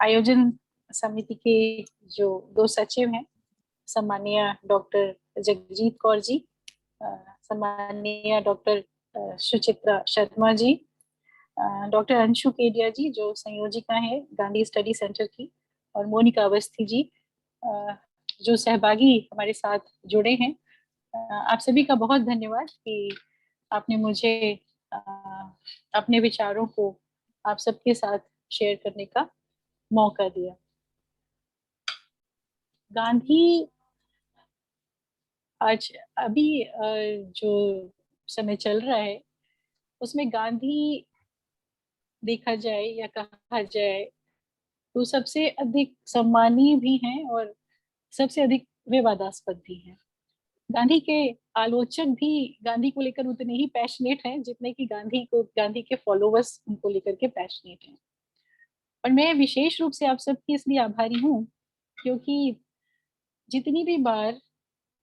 आयोजन समिति के जो दो सचिव हैं, सम्मानीय डॉक्टर जगजीत कौर जी, सम्मानीय डॉक्टर सुचित्रा शर्मा जी, डॉक्टर अंशु केडिया जी जो संयोजिका है गांधी स्टडी सेंटर की, और मोनिका अवस्थी जी जो सहभागी हमारे साथ जुड़े हैं। आप सभी का बहुत धन्यवाद कि आपने मुझे अपने विचारों को आप सबके साथ शेयर करने का मौका दिया। गांधी आज अभी जो समय चल रहा है उसमें गांधी देखा जाए या कहा जाए तो सबसे अधिक सम्मानीय भी हैं और सबसे अधिक विवादास्पद भी हैं। गांधी के आलोचक भी गांधी को लेकर उतने ही पैशनेट हैं जितने कि गांधी के फॉलोवर्स उनको लेकर के पैशनेट हैं। और मैं विशेष रूप से आप सबकी इसलिए आभारी हूँ क्योंकि जितनी भी बार,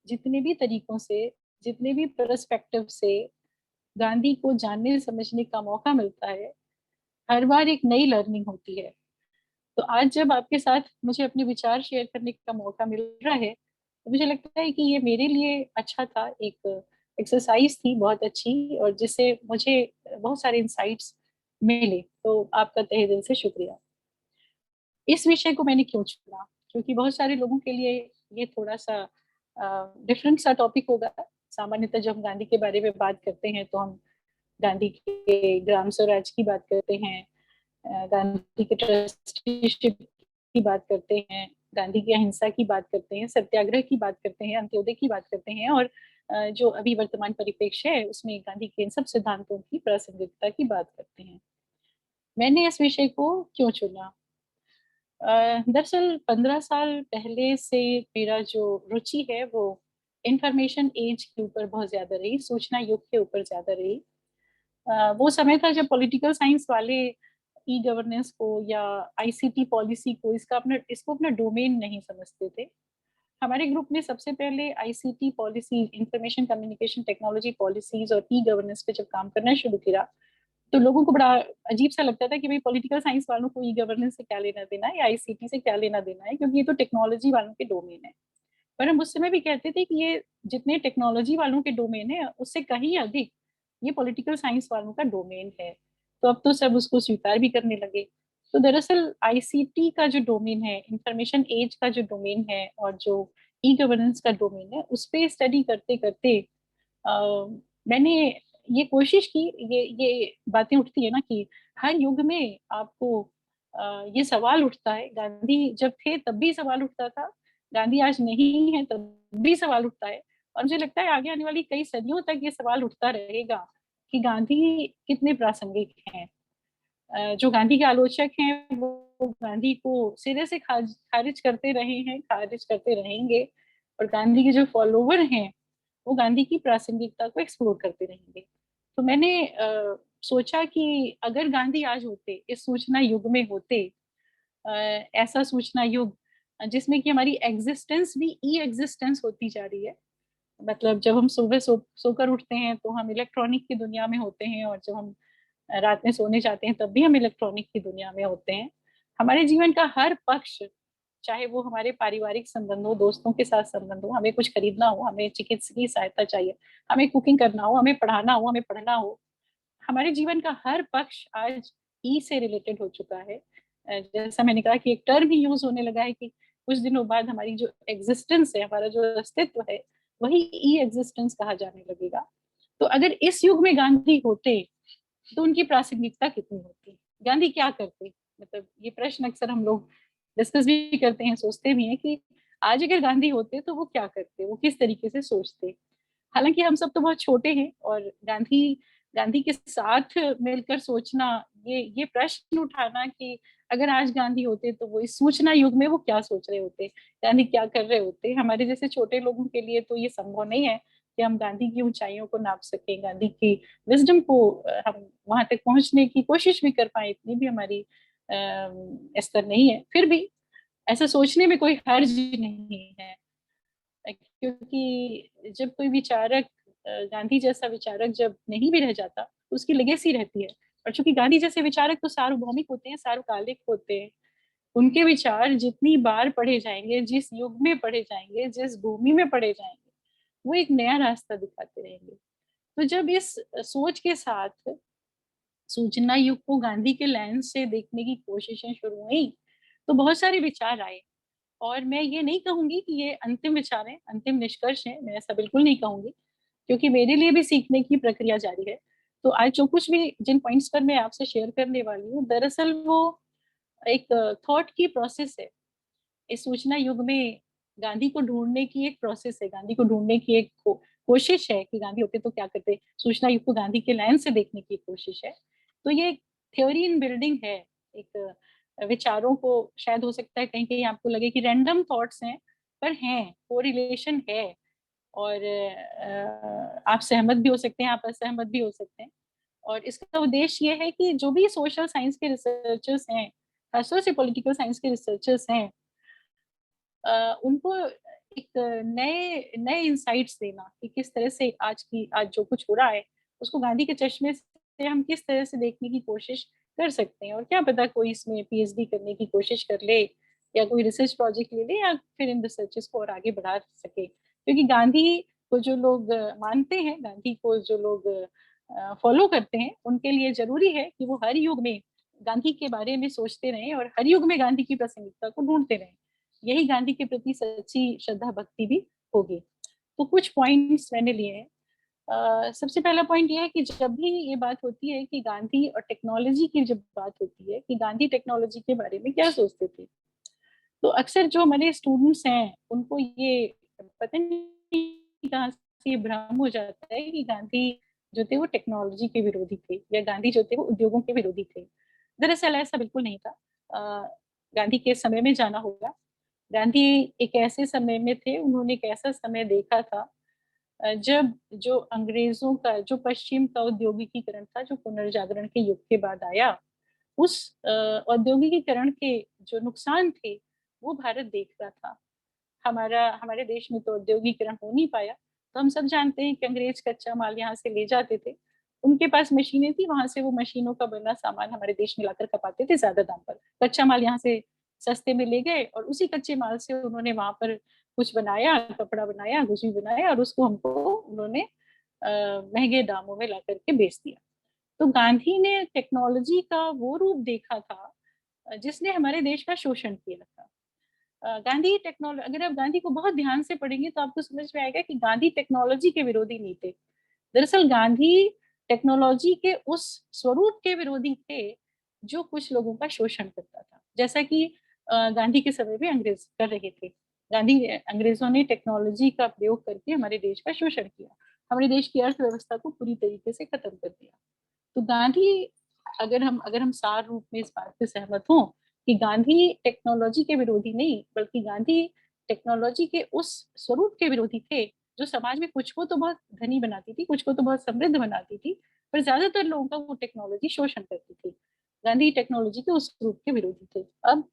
जितने भी तरीकों से, जितने भी पर्सपेक्टिव से गांधी को जानने समझने का मौका मिलता है, हर बार एक नई लर्निंग होती है। तो आज जब आपके साथ मुझे अपने विचार शेयर करने का मौका मिल रहा है तो मुझे लगता है कि ये मेरे लिए अच्छा था, एक एक्सरसाइज थी बहुत अच्छी, और जिससे मुझे बहुत सारे इंसाइट्स मिले। तो आपका तहे दिल से शुक्रिया। इस विषय को मैंने क्यों चुना, क्योंकि बहुत सारे लोगों के लिए ये थोड़ा सा डिफरेंट सा टॉपिक होगा। सामान्यतः जब हम गांधी के बारे में बात करते हैं तो हम गांधी के ग्राम स्वराज की बात करते हैं, गांधी के ट्रस्टीशिप की बात करते हैं, गांधी की अहिंसा की बात करते हैं, सत्याग्रह की बात करते हैं, अंत्योदय की बात करते हैं, और जो अभी वर्तमान परिप्रेक्ष्य है उसमें गांधी के इन सब सिद्धांतों की प्रासंगिकता की बात करते हैं। मैंने इस विषय को क्यों चुना? दरअसल 15 साल पहले से मेरा जो रुचि है वो इंफॉर्मेशन एज के ऊपर बहुत ज्यादा रही, सूचना युग के ऊपर ज्यादा रही। वो समय था जब पॉलिटिकल साइंस वाले ई गवर्नेंस को या आईसीटी पॉलिसी को इसको अपना डोमेन नहीं समझते थे। हमारे ग्रुप में सबसे पहले ICT policy, information communication technology policies और ई गवर्नेंस पे जब काम करना शुरू किया तो लोगों को बड़ा अजीब सा लगता था कि भाई पॉलिटिकल साइंस वालों को ई गवर्नेंस से क्या लेना देना है या आईसीटी से क्या लेना देना है, क्योंकि ये तो टेक्नोलॉजी वालों के डोमेन है। पर हम उस समय भी कहते थे कि ये जितने टेक्नोलॉजी वालों के डोमेन है उससे कहीं अधिक ये पॉलिटिकल साइंस वालों का डोमेन है। तो अब तो सब उसको स्वीकार भी करने लगे। तो दरअसल आईसीटी का जो डोमेन है, इंफॉर्मेशन एज का जो डोमेन है और जो ई गवर्नेंस का डोमेन है, उस पर स्टडी करते करते मैंने ये कोशिश की। ये बातें उठती है ना कि हर युग में आपको ये सवाल उठता है। गांधी जब थे तब भी सवाल उठता था, गांधी आज नहीं है तब भी सवाल उठता है, और मुझे लगता है आगे आने वाली कई सदियों तक ये सवाल उठता रहेगा कि गांधी कितने प्रासंगिक हैं। जो गांधी के आलोचक हैं वो गांधी को सिरे से खारिज करते रहे हैं, खारिज करते रहेंगे, और गांधी के जो फॉलोवर हैं वो गांधी की प्रासंगिकता को एक्सप्लोर करते रहेंगे। तो मैंने सोचा कि अगर गांधी आज होते, इस सूचना युग में होते, ऐसा सूचना युग जिसमें कि हमारी एग्जिस्टेंस भी ई एग्जिस्टेंस होती जा रही है। मतलब जब हम सुबह सोकर उठते हैं तो हम इलेक्ट्रॉनिक की दुनिया में होते हैं, और जब हम रात में सोने जाते हैं तब भी हम इलेक्ट्रॉनिक की दुनिया में होते हैं। हमारे जीवन का हर पक्ष, चाहे वो हमारे पारिवारिक संबंध हो, दोस्तों के साथ संबंध हो, हमें कुछ खरीदना हो, हमें चिकित्सकीय सहायता चाहिए, हमें कुकिंग करना हो, हमें पढ़ाना हो, हमें पढ़ना हो, हमारे जीवन का हर पक्ष आज ई से रिलेटेड हो चुका है। जैसा मैंने कहा कि एक टर्म ही यूज होने लगा है कि कुछ दिनों बाद हमारी जो एग्जिस्टेंस है, हमारा जो अस्तित्व है, वही ई एग्जिस्टेंस कहा जाने लगेगा। तो अगर इस युग में गांधी होते तो उनकी प्रासंगिकता कितनी होती, गांधी क्या करते? मतलब ये प्रश्न अक्सर हम लोग डिस्कस भी करते हैं, सोचते भी हैं कि आज अगर गांधी होते तो वो क्या करते, वो किस तरीके से सोचते। हालांकि हम सब तो बहुत छोटे हैं, और गांधी गांधी के साथ मिलकर सोचना, ये प्रश्न उठाना कि अगर आज गांधी होते तो वो इस सूचना युग में वो क्या सोच रहे होते, गांधी क्या कर रहे होते, हमारे जैसे छोटे लोगों के लिए तो ये संभव नहीं है कि हम गांधी की ऊंचाइयों को नाप सकें, गांधी की विजडम को हम वहां तक पहुंचने की कोशिश भी कर पाए, इतनी भी हमारी स्तर नहीं है। फिर भी ऐसा सोचने में कोई हर्ज नहीं है, क्योंकि जब कोई विचारक, गांधी जैसा विचारक जब नहीं भी रह जाता तो उसकी लेगेसी रहती है। और चूंकि गांधी जैसे विचारक तो सार्वभौमिक होते हैं, सार्वकालिक होते हैं, उनके विचार जितनी बार पढ़े जाएंगे, जिस युग में पढ़े जाएंगे, जिस भूमि में पढ़े जाएंगे, वो एक नया रास्ता दिखाते रहेंगे। तो जब इस सोच के साथ सूचना युग को गांधी के लेंस से देखने की कोशिशें शुरू हुई, तो बहुत सारे विचार आए। और मैं ये नहीं कहूंगी कि ये अंतिम विचार है, अंतिम निष्कर्ष है, मैं ऐसा बिल्कुल नहीं कहूंगी, क्योंकि मेरे लिए भी सीखने की प्रक्रिया जारी है। तो आज जो कुछ भी जिन पॉइंट्स पर मैं आपसे शेयर करने वाली हूँ, दरअसल वो एक थॉट की प्रोसेस है। इस सूचना युग में गांधी को ढूंढने की एक प्रोसेस है, गांधी को ढूंढने की एक कोशिश है कि गांधी होते तो क्या करते। सूचना युग को गांधी के लेंस से देखने की कोशिश है। तो ये एक थ्योरी इन बिल्डिंग है। एक विचारों को शायद हो सकता है कहीं कहीं आपको लगे कि रैंडम थॉट्स हैं, पर हैं, कोरिलेशन है। और आप सहमत भी हो सकते हैं, आप असहमत भी हो सकते हैं। और इसका उद्देश्य ये है कि जो भी सोशल साइंस के रिसर्चर्स हैं, खासतौर से पॉलिटिकल साइंस के रिसर्चर्स हैं, उनको एक नए नए इंसाइट्स देना कि किस तरह से आज जो कुछ हो रहा है उसको गांधी के चश्मे से हम किस तरह से देखने की कोशिश कर सकते हैं। और क्या पता कोई इसमें पीएचडी करने की कोशिश कर ले, या कोई रिसर्च प्रोजेक्ट ले ले, या फिर इन रिसर्चेस को और आगे बढ़ा सके। क्योंकि गांधी को जो लोग मानते हैं, गांधी को जो लोग फॉलो करते हैं, उनके लिए जरूरी है कि वो हर युग में गांधी के बारे में सोचते रहें और हर युग में गांधी की प्रासंगिकता को ढूंढते रहें। यही गांधी के प्रति सच्ची श्रद्धा भक्ति भी होगी। तो कुछ पॉइंट्स मैंने लिए हैं। सबसे पहला पॉइंट ये है कि जब भी ये बात होती है कि गांधी और टेक्नोलॉजी की जब बात होती है कि गांधी टेक्नोलॉजी के बारे में क्या सोचते थे, तो अक्सर जो हमारे स्टूडेंट्स हैं उनको ये पता नहीं कहाँ से ये भ्रम हो जाता है कि गांधी जो थे वो टेक्नोलॉजी के विरोधी थे, या गांधी जो थे वो उद्योगों के विरोधी थे। दरअसल ऐसा बिल्कुल नहीं था। गांधी के समय में जाना होगा। गांधी एक ऐसे समय में थे, उन्होंने एक ऐसा समय देखा था जब जो अंग्रेजों का, जो पश्चिम का औद्योगिकीकरण था, जो पुनर्जागरण के युग के बाद आया, उस औद्योगिकीकरण के जो नुकसान थे वो भारत देख रहा था। हमारे देश में तो औद्योगिकरण हो नहीं पाया। तो हम सब जानते हैं कि अंग्रेज कच्चा माल यहाँ से ले जाते थे, उनके पास मशीनें थी, वहां से वो मशीनों का बना सामान हमारे देश में लाकर खपाते थे ज्यादा दाम पर। कच्चा माल यहाँ से सस्ते में ले गए और उसी कच्चे माल से उन्होंने वहां पर कुछ बनाया, कपड़ा बनाया, कुछ भी बनाया, और उसको हमको उन्होंने महंगे दामों में ला करके बेच दिया। तो गांधी ने टेक्नोलॉजी का वो रूप देखा था जिसने हमारे देश का शोषण किया था। गांधी टेक्नोलॉजी, अगर आप गांधी को बहुत ध्यान से पढ़ेंगे तो आपको समझ में आएगा कि गांधी टेक्नोलॉजी के विरोधी नहीं थे। दरअसल गांधी टेक्नोलॉजी के उस स्वरूप के विरोधी थे जो कुछ लोगों का शोषण करता था, जैसा कि गांधी के समय में अंग्रेज कर रहे थे। अंग्रेजों ने टेक्नोलॉजी का प्रयोग करके हमारे देश का शोषण किया, हमारे देश की अर्थव्यवस्था को पूरी तरीके से खत्म कर दिया। तो गांधी, अगर हम सार रूप में इस बात से सहमत हों कि गांधी टेक्नोलॉजी के विरोधी नहीं, बल्कि गांधी टेक्नोलॉजी के उस स्वरूप के विरोधी थे जो समाज में कुछ को तो बहुत धनी बनाती थी, कुछ को तो बहुत समृद्ध बनाती थी, पर ज्यादातर लोगों का वो टेक्नोलॉजी शोषण करती थी। गांधी टेक्नोलॉजी के उस रूप के विरोधी थे। अब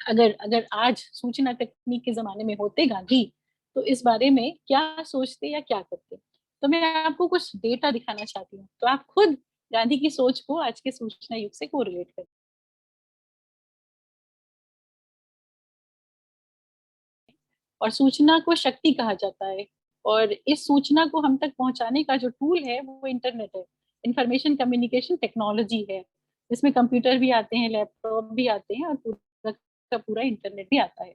अगर अगर आज सूचना तकनीक के जमाने में होते गांधी, तो इस बारे में क्या सोचते या क्या करते। तो मैं आपको कुछ डेटा दिखाना चाहती हूँ, तो आप खुद गांधी की सोच को आज के सूचना युग से कोरिलेट करें। और सूचना को शक्ति कहा जाता है, और इस सूचना को हम तक पहुंचाने का जो टूल है वो इंटरनेट है, इंफॉर्मेशन कम्युनिकेशन टेक्नोलॉजी है। इसमें कंप्यूटर भी आते हैं, लैपटॉप भी आते हैं, और पूरा का पूरा इंटरनेट भी आता है।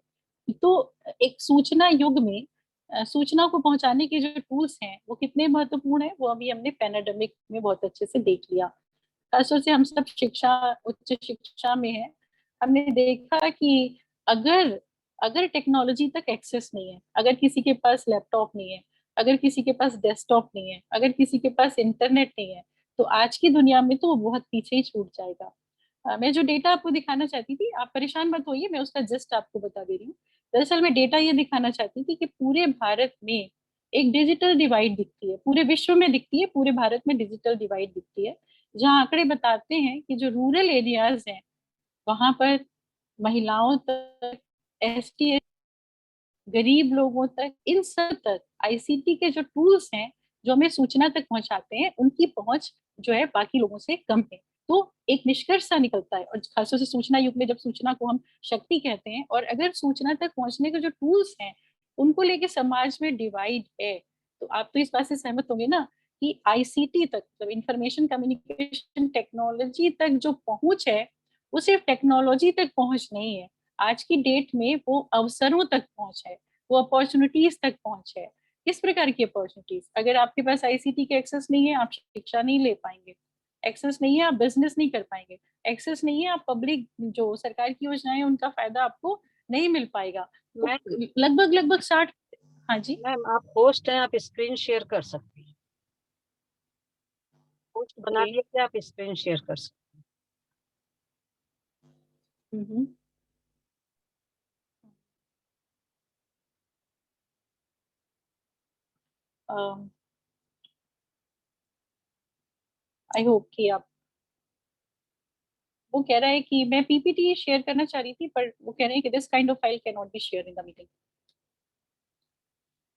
तो एक सूचना युग में सूचना को पहुंचाने के जो टूल्स हैं वो कितने महत्वपूर्ण है, वो अभी हमने पैनाडेमिक में बहुत अच्छे से देख लिया। खासतौर से हम सब शिक्षा, उच्च शिक्षा में है, हमने देखा कि अगर अगर टेक्नोलॉजी तक एक्सेस नहीं है, अगर किसी के पास लैपटॉप नहीं है, अगर किसी के पास डेस्कटॉप नहीं है, अगर किसी के पास इंटरनेट नहीं है, तो आज की दुनिया में तो वो बहुत पीछे ही छूट जाएगा। मैं जो डेटा आपको दिखाना चाहती थी, आप परेशान मत होइए, मैं उसका जस्ट आपको बता दे रही हूँ। दरअसल मैं डेटा ये दिखाना चाहती थी कि पूरे भारत में एक डिजिटल डिवाइड दिखती है, पूरे विश्व में दिखती है, पूरे भारत में डिजिटल डिवाइड दिखती है। जहाँ आंकड़े बताते हैं कि जो रूरल एरियाज हैं वहां पर महिलाओं तक, एसटी, गरीब लोगों तक, इन सब तक आईसीटी के जो टूल्स हैं जो हमें सूचना तक पहुंचाते हैं, उनकी पहुंच जो है बाकी लोगों से कम है। तो एक निष्कर्ष सा निकलता है। और खासतौर से सूचना युग में, जब सूचना को हम शक्ति कहते हैं, और अगर सूचना तक पहुंचने के जो टूल्स हैं उनको लेके समाज में डिवाइड है, तो आप तो इस बात से सहमत होंगे ना कि आईसीटी तक, मतलब इंफॉर्मेशन कम्युनिकेशन टेक्नोलॉजी तक जो पहुंच है वो सिर्फ टेक्नोलॉजी तक पहुंच नहीं है, आज की डेट में वो अवसरों तक पहुंच है, वो अपॉर्चुनिटीज तक पहुंच है। किस प्रकार की अपॉर्चुनिटीज? अगर आपके पास आईसीटी के एक्सेस नहीं है, आप शिक्षा नहीं ले पाएंगे। एक्सेस नहीं है, आप बिजनेस नहीं कर पाएंगे। एक्सेस नहीं है, आप पब्लिक जो सरकार की योजनाएं उनका फायदा आपको नहीं मिल पाएगा। तो मैम लगभग लगभग 60। हाँ जी मैम, आप होस्ट हैं, आप स्क्रीन शेयर कर सकती हैं। होस्ट बना ओके। लिया कि आप स्क्रीन शेयर कर सकते हम्म। आई होप कि आप, वो कह रहा है कि मैं पीपीटी शेयर करना चाह रही थी, पर वो कह रहे हैं कि this kind of file can not be share in the meeting.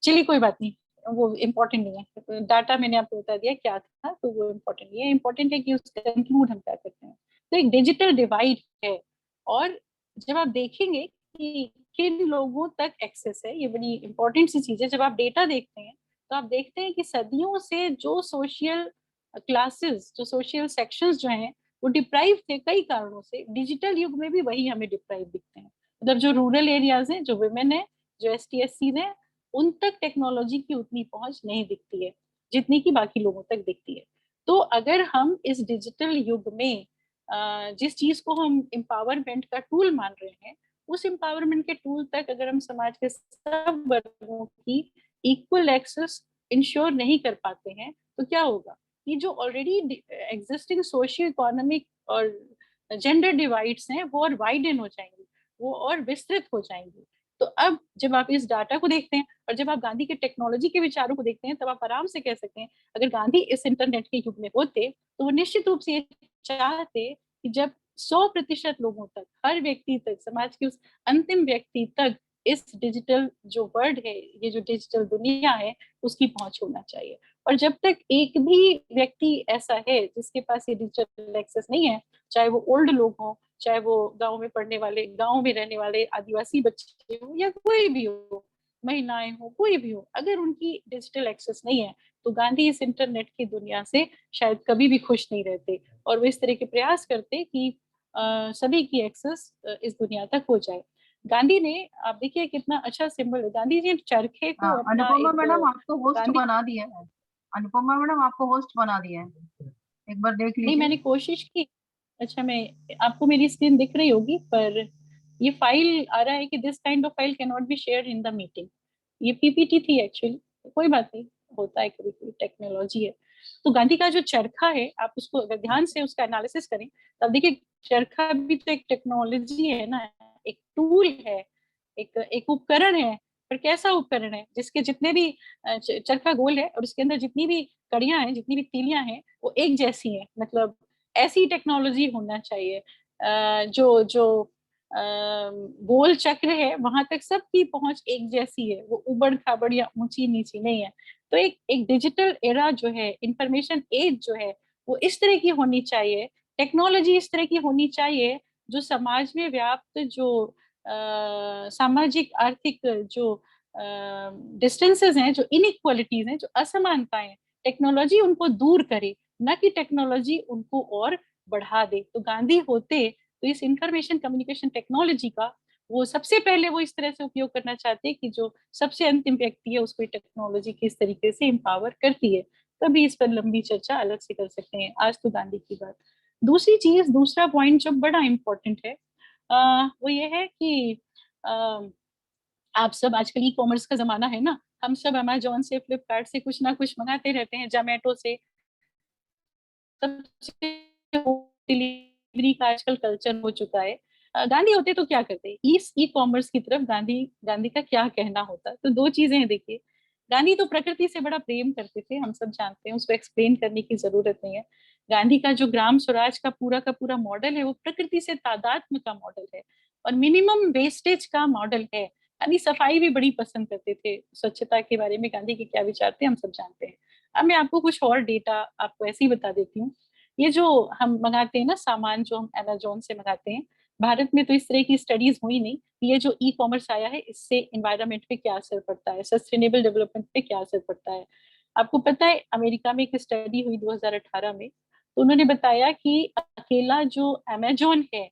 चलिए कोई बात नहीं, वो इम्पोर्टेंट नहीं है। डाटा मैंने आपको बता दिया क्या था, तो वो इम्पोर्टेंट नहीं है। इम्पोर्टेंट है कि उसका कंक्लूड हम क्या करते हैं। तो एक डिजिटल डिवाइड है, और जब आप देखेंगे कि किन लोगों तक एक्सेस है, ये बड़ी इंपॉर्टेंट सी चीज है। जब आप डेटा देखते हैं तो आप देखते हैं कि सदियों से जो सोशल क्लासेस, जो सोशल सेक्शंस जो हैं, वो डिप्राइव थे कई कारणों से। डिजिटल युग में भी वही हमें डिप्राइव दिखते हैं। मतलब जो रूरल एरियाज हैं, जो वुमेन है, जो ST SC है, उन तक टेक्नोलॉजी की उतनी पहुंच नहीं दिखती है जितनी की बाकी लोगों तक दिखती है। तो अगर हम इस डिजिटल युग में जिस चीज को हम एम्पावरमेंट का टूल मान रहे हैं, उस एम्पावरमेंट के टूल तक अगर हम समाज के सब वर्गों की इक्वल एक्सेस इंश्योर नहीं कर पाते हैं, तो क्या होगा कि जो ऑलरेडी एग्जिस्टिंग सोशियो इकोनॉमिक और जेंडर डिवाइड्स हैं वो और वाइडन हो जाएंगे, वो और विस्तृत हो जाएंगे। तो अब जब आप इस डाटा को देखते हैं और जब आप गांधी के टेक्नोलॉजी के विचारों को देखते हैं, तब आप आराम से कह सकते हैं अगर गांधी इस इंटरनेट के युग में होते तो वो निश्चित रूप से ये चाहते कि जब 100% लोगों तक, हर व्यक्ति तक, समाज के उस अंतिम व्यक्ति तक इस डिजिटल जो वर्ल्ड है, ये जो डिजिटल दुनिया है, उसकी पहुंच होना चाहिए। और जब तक एक भी व्यक्ति ऐसा है जिसके पास ये डिजिटल एक्सेस नहीं है, चाहे वो ओल्ड लोग हों, चाहे वो गांव में पढ़ने वाले, गांव में रहने वाले आदिवासी बच्चे हो, या कोई भी हो, महिलाएं हो, कोई भी हो, अगर उनकी डिजिटल एक्सेस नहीं है, तो गांधी इस इंटरनेट की दुनिया से शायद कभी भी खुश नहीं रहते, और वो इस तरह के प्रयास करते कि सभी की एक्सेस इस दुनिया तक हो जाए। गांधी ने, आप देखिए कितना अच्छा सिंबल है, गांधी जी ने चरखे को हाँ, अपना अनुपमा एक मैडम आपको होस्ट गांधी, बना दिया है। अनुपमा मैडम आपको होस्ट बना दिया है, एक बार देख नहीं लीजिए। मैंने कोशिश की। अच्छा, मैं, आपको मेरी स्क्रीन दिख रही होगी, पर ये फाइल आ रहा है कि this kind of file can not be share in the meeting. ये पीपीटी थी एक्चुअली, कोई बात नहीं, होता है कभी कभी, टेक्नोलॉजी है। तो गांधी का जो चरखा है, आप उसको अगर ध्यान से उसका एनालिसिस करें, तब देखिए चरखा भी तो एक टेक्नोलॉजी है ना, एक टूल है, एक एक उपकरण है। पर कैसा उपकरण है जिसके जितने भी चरखा गोल है और उसके अंदर जितनी भी कड़ियां हैं, जितनी भी तीलियां हैं, वो एक जैसी हैं। मतलब ऐसी टेक्नोलॉजी होना चाहिए जो जो गोल चक्र है वहां तक सबकी पहुंच एक जैसी है, वो उबड़ खाबड़ या ऊंची नीची नहीं है। तो एक एक डिजिटल एरा जो है, इंफॉर्मेशन एज जो है, वो इस तरह की होनी चाहिए, टेक्नोलॉजी इस तरह की होनी चाहिए, जो समाज में व्याप्त जो सामाजिक आर्थिक जो डिस्टेंसेस हैं, जो इनइक्वालिटीज हैं, जो असमानताएं, टेक्नोलॉजी उनको दूर करे, न कि टेक्नोलॉजी उनको और बढ़ा दे। तो गांधी होते तो इस इंफॉर्मेशन कम्युनिकेशन टेक्नोलॉजी का वो सबसे पहले वो इस तरह से उपयोग करना चाहते हैं कि जो सबसे अंतिम व्यक्ति है उसको टेक्नोलॉजी किस तरीके से एम्पावर करती है। तभी इस पर लंबी चर्चा अलग से कर सकते हैं, आज तो गांधी की बात। दूसरी चीज, दूसरा पॉइंट जो बड़ा इंपॉर्टेंट है, वो ये है कि आप सब, आजकल ई कॉमर्स का जमाना है ना, हम सब अमेजोन से, फ्लिपकार्ट से कुछ ना कुछ मंगाते रहते हैं, जोमेटो से, सबसे डिलीवरी का आजकल कल्चर हो चुका है। गांधी होते तो क्या करते, इस ई कॉमर्स की तरफ गांधी गांधी का क्या कहना होता? तो दो चीजें हैं देखिए। गांधी तो प्रकृति से बड़ा प्रेम करते थे, हम सब जानते हैं, उसको एक्सप्लेन करने की जरूरत नहीं है। गांधी का जो ग्राम स्वराज का पूरा मॉडल है, वो प्रकृति से तादात्म्य का मॉडल है और मिनिमम वेस्टेज का मॉडल है। गांधी सफाई भी बड़ी पसंद करते थे, स्वच्छता के बारे में गांधी के क्या विचार थे हम सब जानते हैं। अब मैं आपको कुछ और डेटा आपको ऐसे ही बता देती हूँ। ये जो हम मंगाते हैं ना सामान, जो हम अमेजोन से मंगाते हैं, भारत में तो इस तरह की स्टडीज हुई नहीं कि ये जो ई कॉमर्स आया है इससे इन्वायरमेंट पे क्या असर पड़ता है, सस्टेनेबल डेवलपमेंट पे क्या असर पड़ता है। आपको पता है अमेरिका में एक स्टडी हुई 2018 में, तो उन्होंने बताया कि अकेला जो अमेजोन है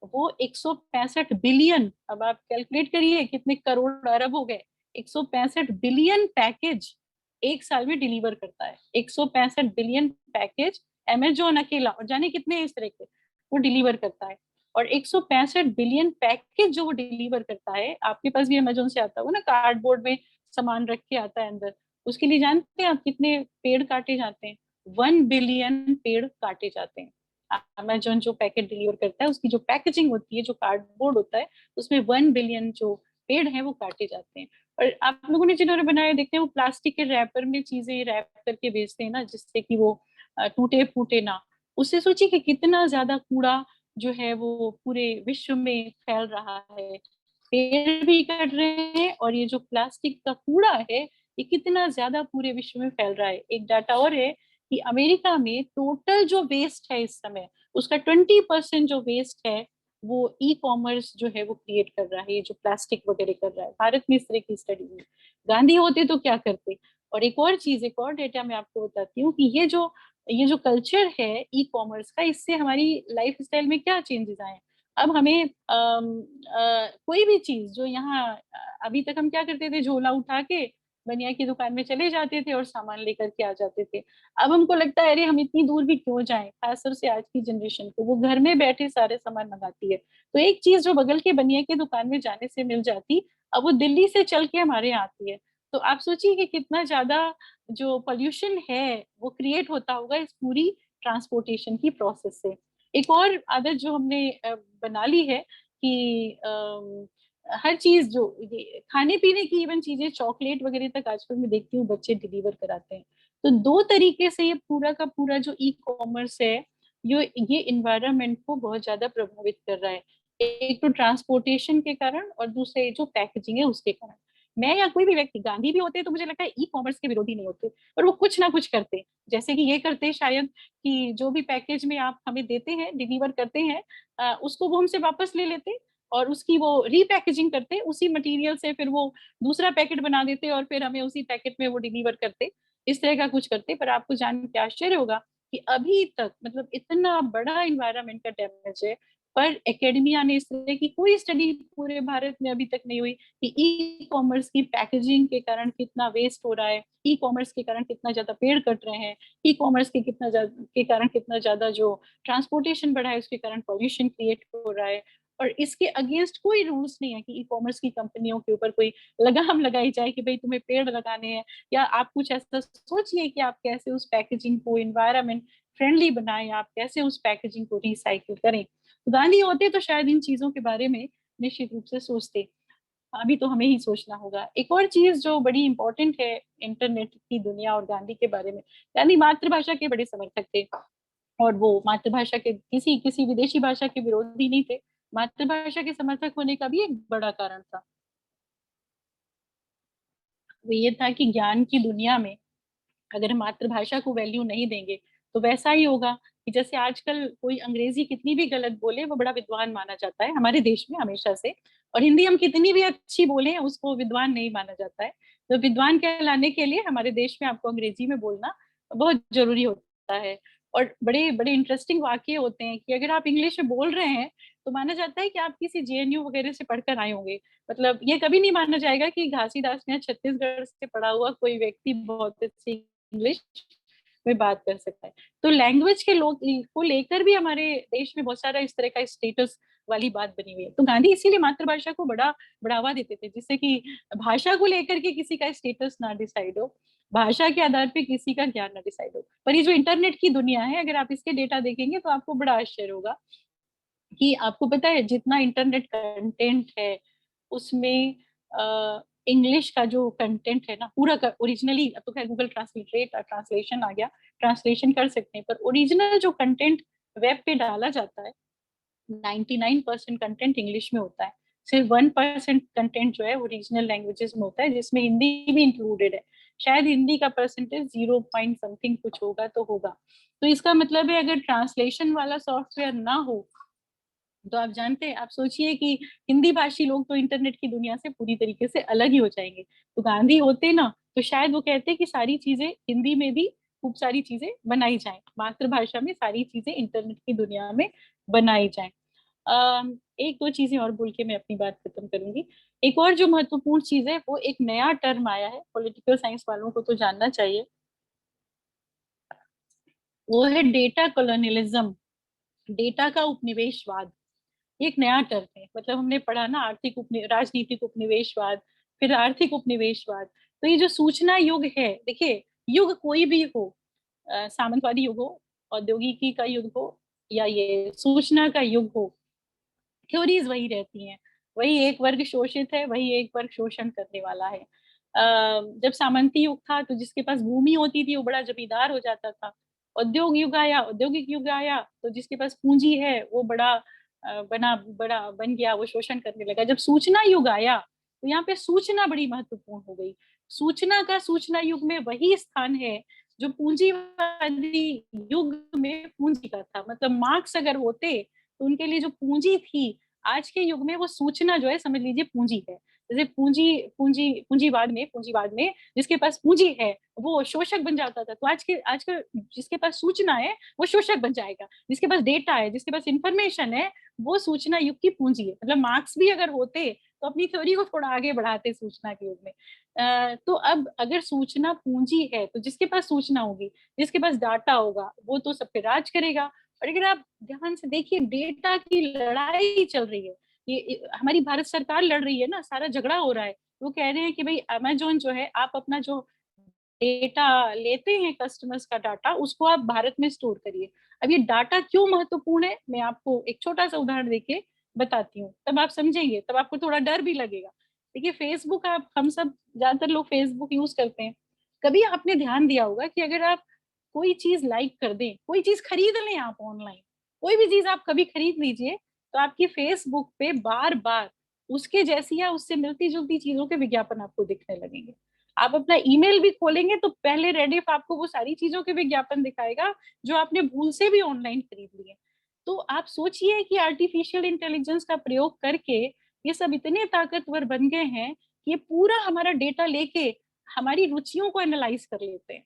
वो 165 बिलियन, अब आप कैलकुलेट करिए कितने करोड़ अरब हो गए, 165 बिलियन पैकेज एक साल में डिलीवर करता है। 165 बिलियन पैकेज अमेजोन अकेला, और जाने कितने इस तरह के वो डिलीवर करता है। और 165 बिलियन पैकेज जो वो डिलीवर करता है, आपके पास भी अमेजोन से आता होगा ना, कार्डबोर्ड में सामान रख के आता है अंदर, उसके लिए जानते हैं आप कितने पेड़ काटे जाते हैं? 1 बिलियन पेड़ काटे जाते हैं। अमेजोन जो पैकेट डिलीवर करता है उसकी जो पैकेजिंग होती है, जो कार्डबोर्ड होता है, उसमें 1 बिलियन जो पेड़ हैं वो काटे जाते हैं। और आप लोगों ने जिन्होंने बनाया देखते हैं वो प्लास्टिक के रैपर में चीजें रैप करके बेचते हैं ना, जिससे कि वो टूटे फूटे ना। उससे सोचिए कि कितना ज्यादा कूड़ा जो है वो पूरे विश्व में फैल रहा है, पेड़ भी कट रहे हैं और ये जो प्लास्टिक का कूड़ा है ये कितना ज्यादा पूरे विश्व में फैल रहा है। एक डाटा और है कि अमेरिका में टोटल जो वेस्ट है इस समय, उसका 20% जो वेस्ट है वो ई कॉमर्स जो है वो क्रिएट कर रहा है, ये जो प्लास्टिक वगैरह कर रहा है। भारत में इस तरह की स्टडी हुई। गांधी होते तो क्या करते? और एक और चीज, एक और डेटा मैं आपको बताती हूँ कि ये जो कल्चर है ई कॉमर्स का, इससे हमारी लाइफ स्टाइल में क्या चेंजेस आए। अब हमें कोई भी चीज जो यहाँ, अभी तक हम क्या करते थे, झोला उठा के बनिया की दुकान में चले जाते थे और सामान लेकर के आ जाते थे। अब हमको लगता है अरे हम इतनी दूर भी क्यों जाएं, खासतौर से आज की जनरेशन को, वो घर में बैठे सारे सामान मंगाती है। तो एक चीज जो बगल के बनिया की दुकान में जाने से मिल जाती, अब वो दिल्ली से चल के हमारे यहाँ आती है। तो आप सोचिए कि कितना ज्यादा जो पोल्यूशन है वो क्रिएट होता होगा इस पूरी ट्रांसपोर्टेशन की प्रोसेस से। एक और आदत जो हमने बना ली है कि हर चीज जो ये खाने पीने की इवन चीजें, चॉकलेट वगैरह तक आजकल मैं देखती हूँ बच्चे डिलीवर कराते हैं। तो दो तरीके से ये पूरा का पूरा जो ई कॉमर्स है ये इन्वायरमेंट को बहुत ज्यादा प्रभावित कर रहा है। एक तो ट्रांसपोर्टेशन के कारण और दूसरे जो पैकेजिंग है उसके कारण। मैं या कोई भी व्यक्ति, गांधी भी होते तो मुझे लगता है ई कॉमर्स के विरोधी नहीं होते, पर वो कुछ ना कुछ करते। जैसे कि ये करते शायद कि जो भी पैकेज में आप हमें देते हैं, डिलीवर करते हैं, उसको वो हमसे वापस ले लेते और उसकी वो रीपैकेजिंग करते, उसी मटेरियल से फिर वो दूसरा पैकेट बना देते और फिर हमें उसी पैकेट में वो डिलीवर करते। इस तरह का कुछ करते। पर आपको जान के आश्चर्य होगा कि अभी तक मतलब इतना बड़ा इन्वायरमेंट का डैमेज है, पर एकेडमिया ने इस तरह की कोई स्टडी पूरे भारत में अभी तक नहीं हुई कि ई कॉमर्स की पैकेजिंग के कारण कितना वेस्ट हो रहा है, ई कॉमर्स के कारण कितना ज्यादा पेड़ कट रहे हैं, ई कॉमर्स के कारण कितना ज्यादा जो ट्रांसपोर्टेशन बढ़ा है उसके कारण पॉल्यूशन क्रिएट हो रहा है। और इसके अगेंस्ट कोई रूल्स नहीं है कि ई कॉमर्स की कंपनियों के ऊपर कोई लगाम लगाई जाए कि भाई तुम्हें पेड़ लगाने हैं, या आप कुछ ऐसा सोचिए कि आप कैसे उस पैकेजिंग को इन्वायरमेंट फ्रेंडली बनाएं, आप कैसे उस पैकेजिंग को रिसाइकिल करें। तो गांधी होते तो शायद इन चीजों के बारे में निश्चित रूप से सोचते। अभी तो हमें ही सोचना होगा। एक और चीज जो बड़ी इंपॉर्टेंट है इंटरनेट की दुनिया और गांधी के बारे में, गांधी मातृभाषा के बड़े समर्थक थे और वो मातृभाषा के किसी किसी विदेशी भाषा के विरोधी नहीं थे। मातृभाषा के समर्थक होने का भी एक बड़ा कारण था, वो ये था कि ज्ञान की दुनिया में अगर हम मातृभाषा को वैल्यू नहीं देंगे तो वैसा ही होगा कि जैसे आजकल कोई अंग्रेजी कितनी भी गलत बोले वो बड़ा विद्वान माना जाता है हमारे देश में हमेशा से, और हिंदी हम कितनी भी अच्छी बोले उसको विद्वान नहीं माना जाता है। तो विद्वान कहलाने के लिए हमारे देश में आपको अंग्रेजी में बोलना बहुत जरूरी होता है। और बड़े बड़े इंटरेस्टिंग वाक्य होते हैं कि अगर आप इंग्लिश में बोल रहे हैं तो माना जाता है कि आप किसी जेएनयू वगैरह से पढ़कर आए होंगे। मतलब ये कभी नहीं माना जाएगा कि घासीदास ने छत्तीसगढ़ से पढ़ा हुआ कोई व्यक्ति बहुत अच्छी इंग्लिश में बात कर सकता है। तो लैंग्वेज के लोग को लेकर भी हमारे देश में बहुत सारा इस तरह का स्टेटस वाली बात बनी हुई है। तो गांधी इसीलिए मातृभाषा को बड़ा बढ़ावा देते थे, जिससे कि भाषा को लेकर के किसी का स्टेटस ना डिसाइड हो, भाषा के आधार पे किसी का ज्ञान ना डिसाइड हो। पर ये जो इंटरनेट की दुनिया है, अगर आप इसके डेटा देखेंगे तो आपको बड़ा आश्चर्य होगा कि आपको पता है जितना इंटरनेट कंटेंट है उसमें इंग्लिश का जो कंटेंट है ना पूरा का ओरिजिनली, अब तो खैर गूगल ट्रांसलेट ट्रांसलेशन आ गया, ट्रांसलेशन कर सकते हैं, पर ओरिजिनल जो कंटेंट वेब पे डाला जाता है 99% कंटेंट इंग्लिश में होता है। सिर्फ 1% कंटेंट जो है ओरिजिनल लैंग्वेजेस में होता है, जिसमें हिंदी भी इंक्लूडेड है। शायद हिंदी का परसेंटेज 0 पॉइंट समथिंग कुछ होगा तो होगा। तो इसका मतलब है अगर ट्रांसलेशन वाला सॉफ्टवेयर ना हो तो आप जानते हैं, आप सोचिए कि हिंदी भाषी लोग तो इंटरनेट की दुनिया से पूरी तरीके से अलग ही हो जाएंगे। तो गांधी होते ना तो शायद वो कहते कि सारी चीजें हिंदी में भी खूब सारी चीजें बनाई जाएं, मातृभाषा में सारी चीजें इंटरनेट की दुनिया में बनाई जाएं। एक दो चीजें और बोल के मैं अपनी बात खत्म करूंगी। एक और जो महत्वपूर्ण चीज है वो एक नया टर्म आया है, पॉलिटिकल साइंस वालों को तो जानना चाहिए, वो है डेटा कॉलोनियलिज्म, डेटा का उपनिवेशवाद। ये एक नया टर्म है, मतलब हमने पढ़ा ना राजनीतिक उपनिवेशवाद, फिर आर्थिक उपनिवेशवाद। तो ये जो सूचना युग है, देखिए युग कोई भी हो, सामंतवादी युग हो, औद्योगिकी का युग हो, या ये सूचना का युग हो, थ्योरीज वही रहती हैं। वही एक वर्ग शोषित है, वही एक वर्ग शोषण करने वाला है। जब सामंती युग था तो जिसके पास भूमि होती थी वो बड़ा जमींदार हो जाता था। उद्योग युग आया, औद्योगिक युग आया, तो जिसके पास पूंजी है वो बड़ा बन गया, वो शोषण करने लगा। जब सूचना युग आया तो यहाँ पे सूचना बड़ी महत्वपूर्ण हो गई। सूचना युग में वही स्थान है जो पूंजीवादी युग में पूंजी का था। मतलब मार्क्स अगर होते तो उनके लिए जो पूंजी थी, आज के युग में वो सूचना जो है समझ लीजिए पूंजी है। जैसे पूंजीवाद में जिसके पास पूंजी है वो शोषक बन जाता था, तो आज का जिसके पास सूचना है वो शोषक बन जाएगा। जिसके पास डेटा है, जिसके पास इंफॉर्मेशन है, वो सूचना युग की पूंजी है। मतलब मार्क्स भी अगर होते तो अपनी थ्योरी को थोड़ा आगे बढ़ाते सूचना के युग में। तो अब अगर सूचना पूंजी है तो जिसके पास सूचना होगी, जिसके पास डाटा होगा, वो तो सब पे राज करेगा। और अगर आप ध्यान से देखिए, डेटा की लड़ाई चल रही है, ये हमारी भारत सरकार लड़ रही है ना, सारा झगड़ा हो रहा है। वो कह रहे हैं कि भाई अमेजोन जो है, आप अपना जो डेटा लेते हैं कस्टमर्स का डाटा, उसको आप भारत में स्टोर करिए। अब ये डाटा क्यों महत्वपूर्ण है, मैं आपको एक छोटा सा उदाहरण देके बताती हूँ, तब आप समझेंगे, तब आपको थोड़ा डर भी लगेगा। देखिए फेसबुक, आप हम सब ज्यादातर लोग फेसबुक यूज करते हैं। कभी आपने ध्यान दिया होगा कि अगर आप कोई चीज लाइक कर दें, कोई चीज खरीद लें आप ऑनलाइन, कोई भी चीज आप कभी खरीद लीजिए, तो आपकी फेसबुक पे बार बार उसके जैसी या उससे मिलती जुलती चीजों के विज्ञापन आपको दिखने लगेंगे। आप अपना ईमेल भी खोलेंगे तो पहले रेडिफ आपको वो सारी चीजों के विज्ञापन दिखाएगा जो आपने भूल से भी ऑनलाइन खरीद लिए। तो आप सोचिए कि आर्टिफिशियल इंटेलिजेंस का प्रयोग करके ये सब इतने ताकतवर बन गए हैं कि ये पूरा हमारा डेटा लेके हमारी रुचियों को एनालाइज कर लेते हैं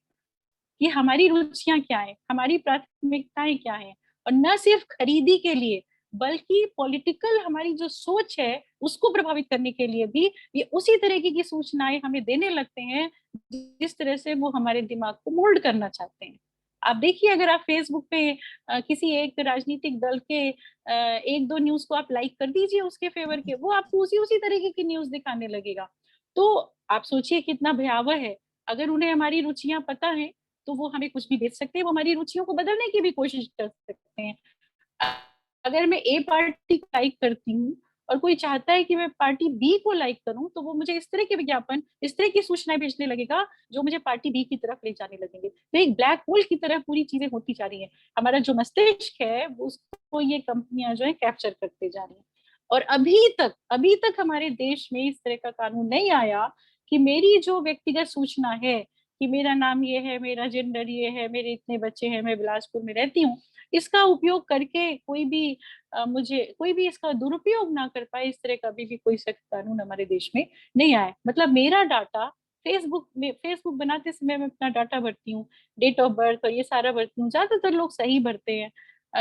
कि हमारी रुचियां क्या है, हमारी प्राथमिकताएं क्या है। और न सिर्फ खरीदी के लिए, बल्कि पॉलिटिकल हमारी जो सोच है उसको प्रभावित करने के लिए भी ये उसी तरीके की सूचनाएं हमें देने लगते हैं जिस तरह से वो हमारे दिमाग को मोल्ड करना चाहते हैं। आप देखिए, अगर आप फेसबुक पे किसी एक राजनीतिक दल के एक दो न्यूज को आप लाइक कर दीजिए उसके फेवर के, वो आपको उसी उसी तरीके की न्यूज दिखाने लगेगा। तो आप सोचिए कितना भयावह है। अगर उन्हें हमारी रुचियां पता है तो वो हमें कुछ भी बेच सकते हैं, वो हमारी रुचियों को बदलने की भी कोशिश कर सकते हैं। अगर मैं ए पार्टी को लाइक करती हूँ और कोई चाहता है कि मैं पार्टी बी को लाइक करूं, तो वो मुझे इस तरह के विज्ञापन, इस तरह की सूचनाएं भेजने लगेगा जो मुझे पार्टी बी की तरफ ले जाने लगेंगे। तो एक ब्लैक होल की तरह पूरी चीजें होती जा रही है। हमारा जो मस्तिष्क है उसको ये कंपनियां जो है कैप्चर करते जा रही है। और अभी तक हमारे देश में इस तरह का कानून नहीं आया कि मेरी जो व्यक्तिगत सूचना है कि मेरा नाम ये है, मेरा जेंडर ये है, मेरे इतने बच्चे हैं, मैं बिलासपुर में रहती हूँ, इसका उपयोग करके कोई भी इसका दुरुपयोग ना कर पाए, इस तरह का भी कोई सख्त कानून हमारे देश में नहीं आया। मतलब मेरा डाटा फेसबुक बनाते समय मैं अपना डाटा भरती हूँ, डेट ऑफ बर्थ और ये सारा भरती हूँ, ज्यादातर लोग सही भरते हैं।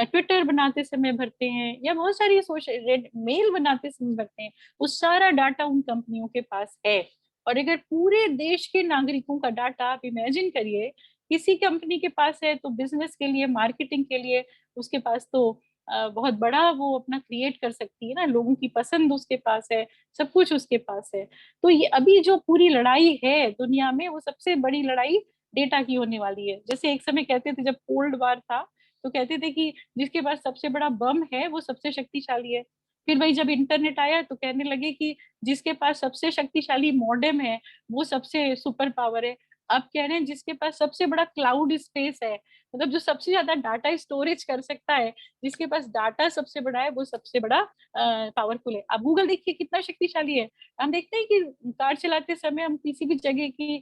ट्विटर बनाते समय भरते हैं, या बहुत सारी सोशल मेल बनाते समय भरते हैं, वो सारा डाटा उन कंपनियों के पास है। और अगर पूरे देश के नागरिकों का डाटा आप इमेजिन करिए किसी कंपनी के पास है, तो बिजनेस के लिए, मार्केटिंग के लिए उसके पास तो बहुत बड़ा वो अपना क्रिएट कर सकती है ना, लोगों की पसंद उसके पास है, सब कुछ उसके पास है। तो ये अभी जो पूरी लड़ाई है दुनिया में, वो सबसे बड़ी लड़ाई डेटा की होने वाली है। जैसे एक समय कहते थे जब कोल्ड वार था, तो कहते थे कि जिसके पास सबसे बड़ा बम है वो सबसे शक्तिशाली है। फिर भाई जब इंटरनेट आया तो कहने लगे कि जिसके पास सबसे शक्तिशाली मॉडेम है वो सबसे सुपर पावर है। आप कह रहे हैं जिसके पास सबसे बड़ा क्लाउड स्पेस है, मतलब जो सबसे ज्यादा डाटा स्टोरेज कर सकता है, जिसके पास डाटा सबसे बड़ा है, वो सबसे बड़ा पावरफुल है। अब गूगल देखिए कितना शक्तिशाली है। हम देखते हैं कि कार चलाते समय हम किसी भी जगह की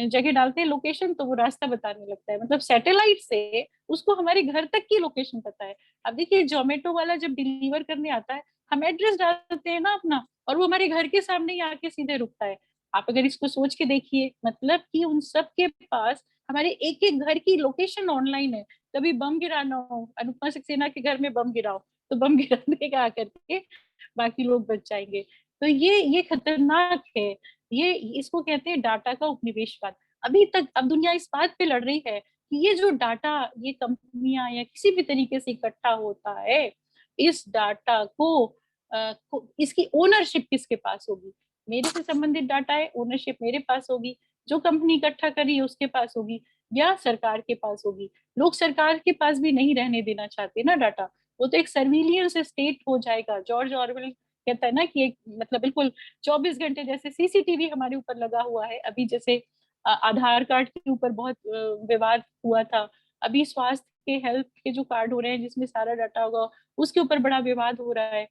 जगह डालते हैं लोकेशन, तो वो रास्ता बताने लगता है, मतलब सैटेलाइट से उसको हमारे घर तक की लोकेशन पता है। अब देखिए जोमेटो वाला जब डिलीवर करने आता है, हम एड्रेस डालते हैं ना अपना, और वो हमारे घर के सामने ही आके सीधे रुकता है। आप अगर इसको सोच के देखिए, मतलब कि उन सब के पास हमारे एक एक घर की लोकेशन ऑनलाइन है। कभी बम गिराना हो, अनुपमा सक्सेना के घर में बम गिराओ, तो बम गिरा देगा आकर के, बाकी लोग बच जाएंगे। तो ये खतरनाक है। ये इसको कहते हैं डाटा का उपनिवेशवाद। अभी तक अब दुनिया इस बात पे लड़ रही है कि ये जो डाटा ये कंपनियां या किसी भी तरीके से इकट्ठा होता है, इस डाटा को इसकी ओनरशिप किसके पास होगी? मेरे से संबंधित डाटा है, ओनरशिप मेरे पास होगी, जो कंपनी इकट्ठा करी है उसके पास होगी, या सरकार के पास होगी। लोग सरकार के पास भी नहीं रहने देना चाहते ना डाटा। वो तो एक सर्विलियंस स्टेट हो जाएगा। जॉर्ज ऑरवेल कहता है ना कि एक मतलब बिल्कुल 24 घंटे जैसे सीसीटीवी हमारे ऊपर लगा हुआ है। अभी जैसे आधार कार्ड के ऊपर बहुत विवाद हुआ था, अभी स्वास्थ्य के हेल्थ के जो कार्ड हो रहे हैं जिसमें सारा डाटा होगा, उसके ऊपर बड़ा विवाद हो रहा है।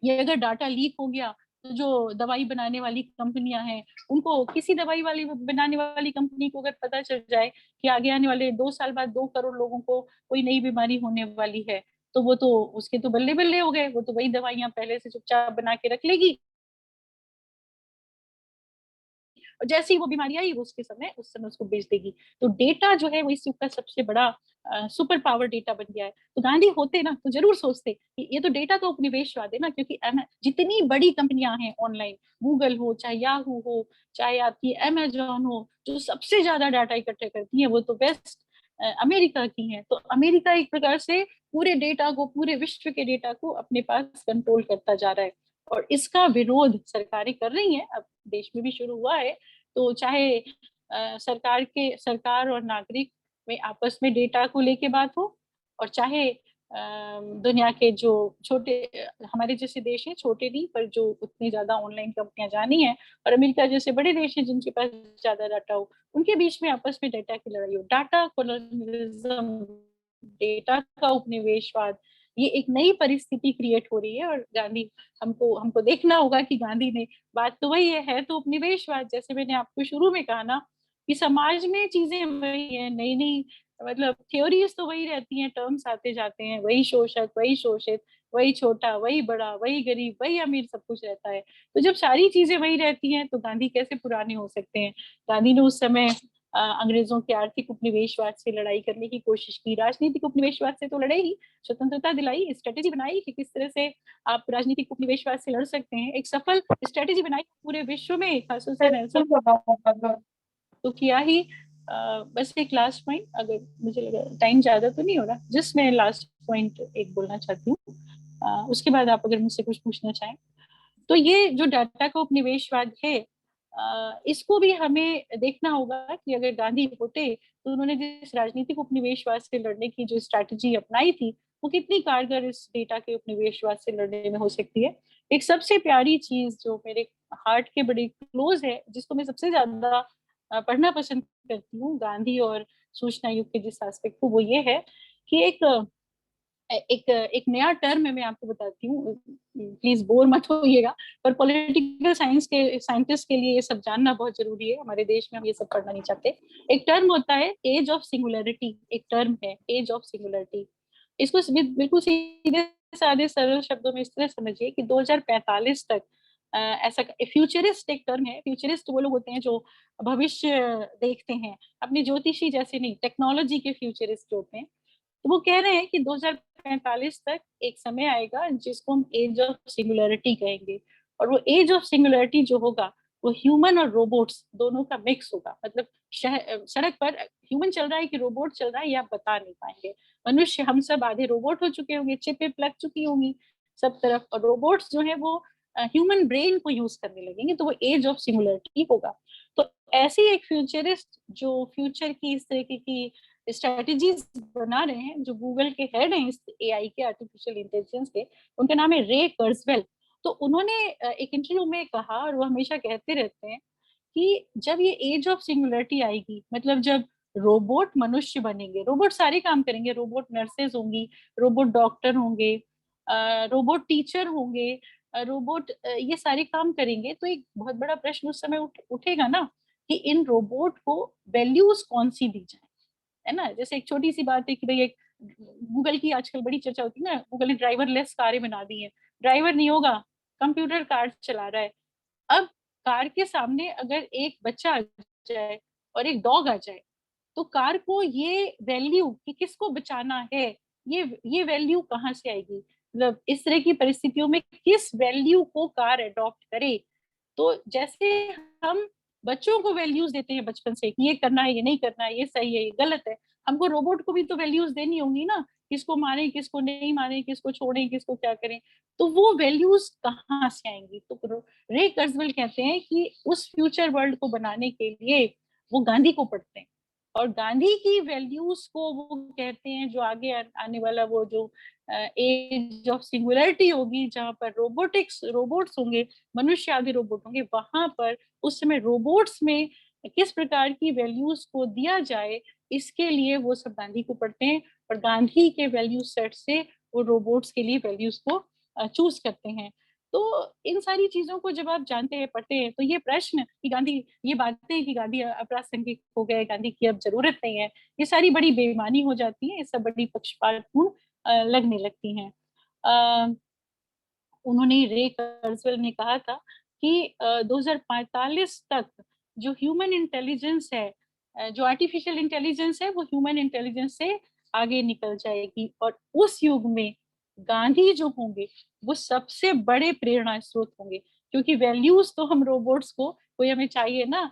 ये अगर डाटा लीक हो गया, तो जो दवाई बनाने वाली कंपनियां हैं, उनको किसी दवाई वाली बनाने वाली कंपनी को अगर पता चल जाए कि आगे आने वाले 2 साल बाद 2 करोड़ लोगों को कोई नई बीमारी होने वाली है, तो वो तो उसके तो बल्ले बल्ले हो गए, वो तो वही दवाइयां पहले से चुपचाप बना के रख लेगी, और जैसे ही वो बीमारी आई वो उस समय उसको बेच देगी। तो डेटा जो है वो इस युग का सबसे बड़ा सुपर पावर डेटा बन गया है। तो गांधी होते ना तो जरूर सोचते कि ये तो डेटा का उपनिवेशवाद है ना, क्योंकि जितनी बड़ी कंपनियां हैं ऑनलाइन, गूगल हो चाहे याहू हो चाहे आपकी अमेजोन हो, जो सबसे ज्यादा डाटा इकट्ठे करती है वो तो वेस्ट अमेरिका की है। तो अमेरिका एक प्रकार से पूरे डेटा को, पूरे विश्व के डेटा को अपने पास कंट्रोल करता जा रहा है, और इसका विरोध सरकारें कर रही हैं। अब देश में भी शुरू हुआ है। तो चाहे सरकार और नागरिक में आपस में डेटा को लेके बात हो, और चाहे दुनिया के जो छोटे हमारे जैसे देश हैं, छोटे नहीं पर जो उतनी ज्यादा ऑनलाइन कंपनियां जानी है, और अमेरिका जैसे बड़े देश हैं जिनके पास ज्यादा डाटा हो, उनके बीच में आपस में डेटा की लड़ाई हो। डाटा कॉलोनिज्म, डेटा का उपनिवेशवाद, ये एक नई परिस्थिति क्रिएट हो रही है। और गांधी, हमको हमको देखना होगा कि गांधी ने, बात तो वही है तो उपनिवेशवाद। जैसे मैंने आपको शुरू में कहा ना कि समाज में चीजें वही है, नई नई मतलब थ्योरीज तो वही रहती हैं, टर्म्स आते जाते हैं, वही शोषक वही शोषित, वही छोटा वही बड़ा, वही गरीब वही अमीर, सब कुछ रहता है। तो जब सारी चीजें वही रहती हैं तो गांधी कैसे पुराने हो सकते हैं? गांधी ने उस समय अंग्रेजों के आर्थिक उपनिवेशवाद से लड़ाई करने की कोशिश की, राजनीतिक उपनिवेशवाद से तो लड़े ही, स्वतंत्रता दिलाई, स्ट्रेटेजी बनाई कि किस तरह से आप राजनीतिक उपनिवेशवाद से लड़ सकते हैं, एक सफल स्ट्रेटेजी बनाई पूरे विश्व में, खासतौर से नेल्सन तो किया ही। बस एक लास्ट पॉइंट, अगर मुझे लगा टाइम ज्यादा तो नहीं हो रहा, जिस मैं लास्ट पॉइंट एक बोलना चाहती हूँ, उसके बाद आप अगर मुझसे कुछ पूछना चाहें। तो ये जो डाटा का उपनिवेशवाद है, इसको भी हमें देखना होगा कि अगर गांधी होते तो उन्होंने जिस राजनीतिक उपनिवेशवाद से लड़ने की जो स्ट्रैटेजी अपनाई थी, वो कितनी कारगर इस डेटा के उपनिवेशवाद से लड़ने में हो सकती है। एक सबसे प्यारी चीज जो मेरे हार्ट के बड़े क्लोज है, जिसको मैं सबसे ज्यादा पढ़ना पसंद करती हूँ गांधी और सूचना युग के जिस एस्पेक्ट को, वो ये है कि एक नया टर्म है, मैं आपको बताती हूँ, प्लीज बोर मत होइएगा, पर पॉलिटिकल साइंस के साइंटिस्ट के लिए ये सब जानना बहुत जरूरी है। हमारे देश में हम ये सब पढ़ना नहीं चाहते। एक टर्म होता है एज ऑफ सिंगुलरिटी, एक टर्म है एज ऑफ सिंगुलरिटी। इसको बिल्कुल सीधे साधे सरल शब्दों में इस तरह समझिए कि 2045 तक ऐसा फ्यूचरिस्ट एक टर्म है। फ्यूचरिस्ट वो लोग होते हैं जो भविष्य देखते हैं, अपने ज्योतिषी जैसे नहीं, टेक्नोलॉजी के फ्यूचरिस्ट होते हैं। तो वो कह रहे हैं कि 2045 तक एक समय आएगा जिसको हम एज ऑफ सिंगुलरिटी कहेंगे, और वो एज ऑफ सिंगुलरिटी जो होगा वो ह्यूमन और रोबोट्स दोनों का मिक्स होगा। मतलब सड़क पर ह्यूमन चल रहा है कि रोबोट चल रहा है ये आप बता नहीं पाएंगे। मनुष्य हम सब आधे रोबोट हो चुके होंगे, चिपें लग चुकी होंगी सब तरफ, और रोबोट्स जो है वो ह्यूमन ब्रेन को यूज करने लगेंगे, तो वो एज ऑफ सिंगुलरिटी होगा। तो ऐसे ही एक फ्यूचरिस्ट जो फ्यूचर की इस तरीके की स्ट्रेटेजीज बना रहे हैं, जो गूगल के हेड हैं इस एआई के, आर्टिफिशियल इंटेलिजेंस के, उनका नाम है रे कर्सवेल। तो उन्होंने एक इंटरव्यू में कहा, और वो हमेशा कहते रहते हैं कि जब ये एज ऑफ सिंगुलरिटी आएगी, मतलब जब रोबोट मनुष्य बनेंगे, रोबोट सारे काम करेंगे, रोबोट नर्सेज होंगी, रोबोट डॉक्टर होंगे, रोबोट टीचर होंगे, रोबोट ये सारे काम करेंगे, तो एक बहुत बड़ा प्रश्न उस समय उठेगा ना कि इन रोबोट को वैल्यूज कौन सी दी जाए, है ना। जैसे एक छोटी सी बात है कि भाई एक गूगल की आजकल बड़ी चर्चा होती है ना, गूगल ने ड्राइवरलेस कारें बना दी हैं, ड्राइवर नहीं होगा, कंप्यूटर कार चला रहा है। अब कार के सामने अगर एक बच्चा आ जाए और एक डॉग आ जाए, तो कार को ये वैल्यू कि किसको बचाना है, ये वैल्यू कहाँ से आएगी, मतलब इस तरह की परिस्थितियों में किस वैल्यू को कार अडॉप्ट करे। तो जैसे हम बच्चों को वैल्यूज देते हैं बचपन से कि ये करना है, ये नहीं करना है, ये सही है, ये गलत है, हमको रोबोट को भी तो वैल्यूज देनी होंगी ना, किसको मारे, किसको नहीं मारे, किसको छोड़ें, किसको क्या करें। तो वो वैल्यूज कहाँ से आएंगी। तो रे कर्जवेल कहते हैं कि उस फ्यूचर वर्ल्ड को बनाने के लिए वो गांधी को पढ़ते हैं, और गांधी की वैल्यूज को वो कहते हैं जो आगे आने वाला वो जो एज ऑफ सिंगुलरिटी होगी, जहाँ पर रोबोट्स होंगे, मनुष्य आदि रोबोट होंगे, वहां पर उस समय रोबोट्स में किस प्रकार की वैल्यूज को दिया जाए, इसके लिए वो सब गांधी को पढ़ते हैं, और गांधी के वैल्यू सेट से वो रोबोट्स के लिए वैल्यूज को चूज करते हैं। तो इन सारी चीजों को जब आप जानते हैं, पढ़ते हैं, तो ये प्रश्न कि गांधी, ये बातें कि गांधी अप्रासंगिक हो गए, गांधी की अब जरूरत नहीं है, ये सारी बड़ी बेईमानी हो जाती है, ये सब बड़ी पक्षपातपूर्ण लगने लगती हैं। उन्होंने, रे कर्जवेल ने कहा था कि 2045 तक जो ह्यूमन इंटेलिजेंस है, जो आर्टिफिशियल इंटेलिजेंस है, वो ह्यूमन इंटेलिजेंस से आगे निकल जाएगी, और उस युग में गांधी जो होंगे वो सबसे बड़े प्रेरणा स्रोत होंगे, क्योंकि वैल्यूज तो हम रोबोट्स को, कोई हमें चाहिए ना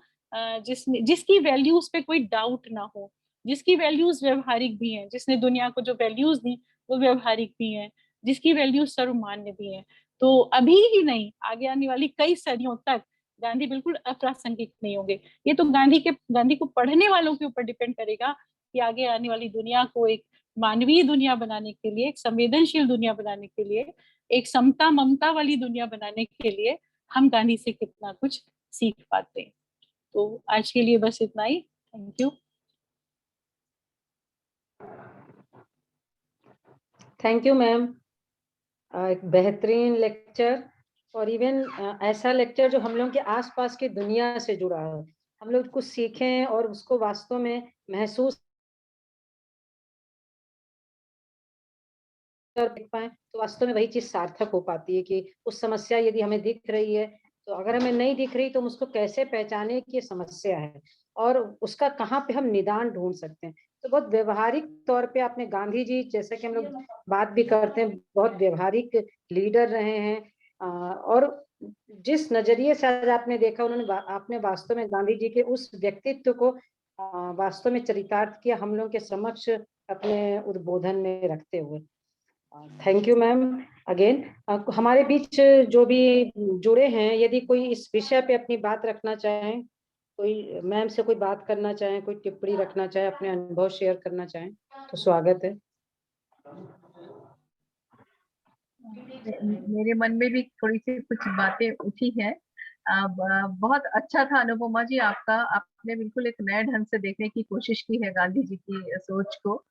जिसकी वैल्यूज पे कोई डाउट ना हो, जिसकी वैल्यूज व्यवहारिक भी हैं, जिसने दुनिया को जो वैल्यूज दी वो व्यवहारिक भी हैं, जिसकी वैल्यूज सर्वमान्य भी हैं। तो अभी ही नहीं, आगे आने वाली कई सदियों तक गांधी बिल्कुल अप्रासंगिक नहीं होंगे। ये तो गांधी को पढ़ने वालों के ऊपर डिपेंड करेगा कि आगे आने वाली दुनिया को एक मानवीय दुनिया बनाने के लिए, एक संवेदनशील दुनिया बनाने के लिए, एक समता ममता वाली दुनिया बनाने के लिए हम गांधी से कितना कुछ सीख पाते हैं। तो आज के लिए बस इतना ही। Thank you. Thank you ma'am, एक बेहतरीन लेक्चर, और इवन ऐसा लेक्चर जो हम लोग के आसपास की दुनिया से जुड़ा है, हम लोग कुछ सीखें और उसको वास्तव में महसूस कर पाए, तो वास्तव में वही चीज सार्थक हो पाती है कि उस समस्या यदि हमें दिख रही है, तो अगर हमें नहीं दिख रही तो हम उसको कैसे पहचाने कि ये समस्या है और उसका कहाँ पे हम निदान ढूंढ सकते हैं। तो बहुत व्यवहारिक तौर पे आपने, गांधी जी जैसे कि हम लोग बात भी करते हैं, बहुत व्यवहारिक लीडर रहे हैं, और जिस नजरिए से आज आपने देखा, आपने वास्तव में गांधी जी के उस व्यक्तित्व को वास्तव में चरितार्थ किया हम लोग के समक्ष अपने उद्बोधन में रखते हुए। Thank you ma'am again. हमारे बीच जो भी जुड़े हैं, यदि कोई इस विषय पे अपनी बात रखना चाहें, कोई मैम से कोई बात करना चाहें, कोई टिप्पणी रखना चाहें, अपने अनुभव शेयर करना चाहें, तो स्वागत है। मेरे मन में भी थोड़ी सी कुछ बातें उठी है। बहुत अच्छा था अनुपमा जी आपका, आपने बिल्कुल एक नए ढंग से देखने की कोशिश की है गांधी जी की सोच को,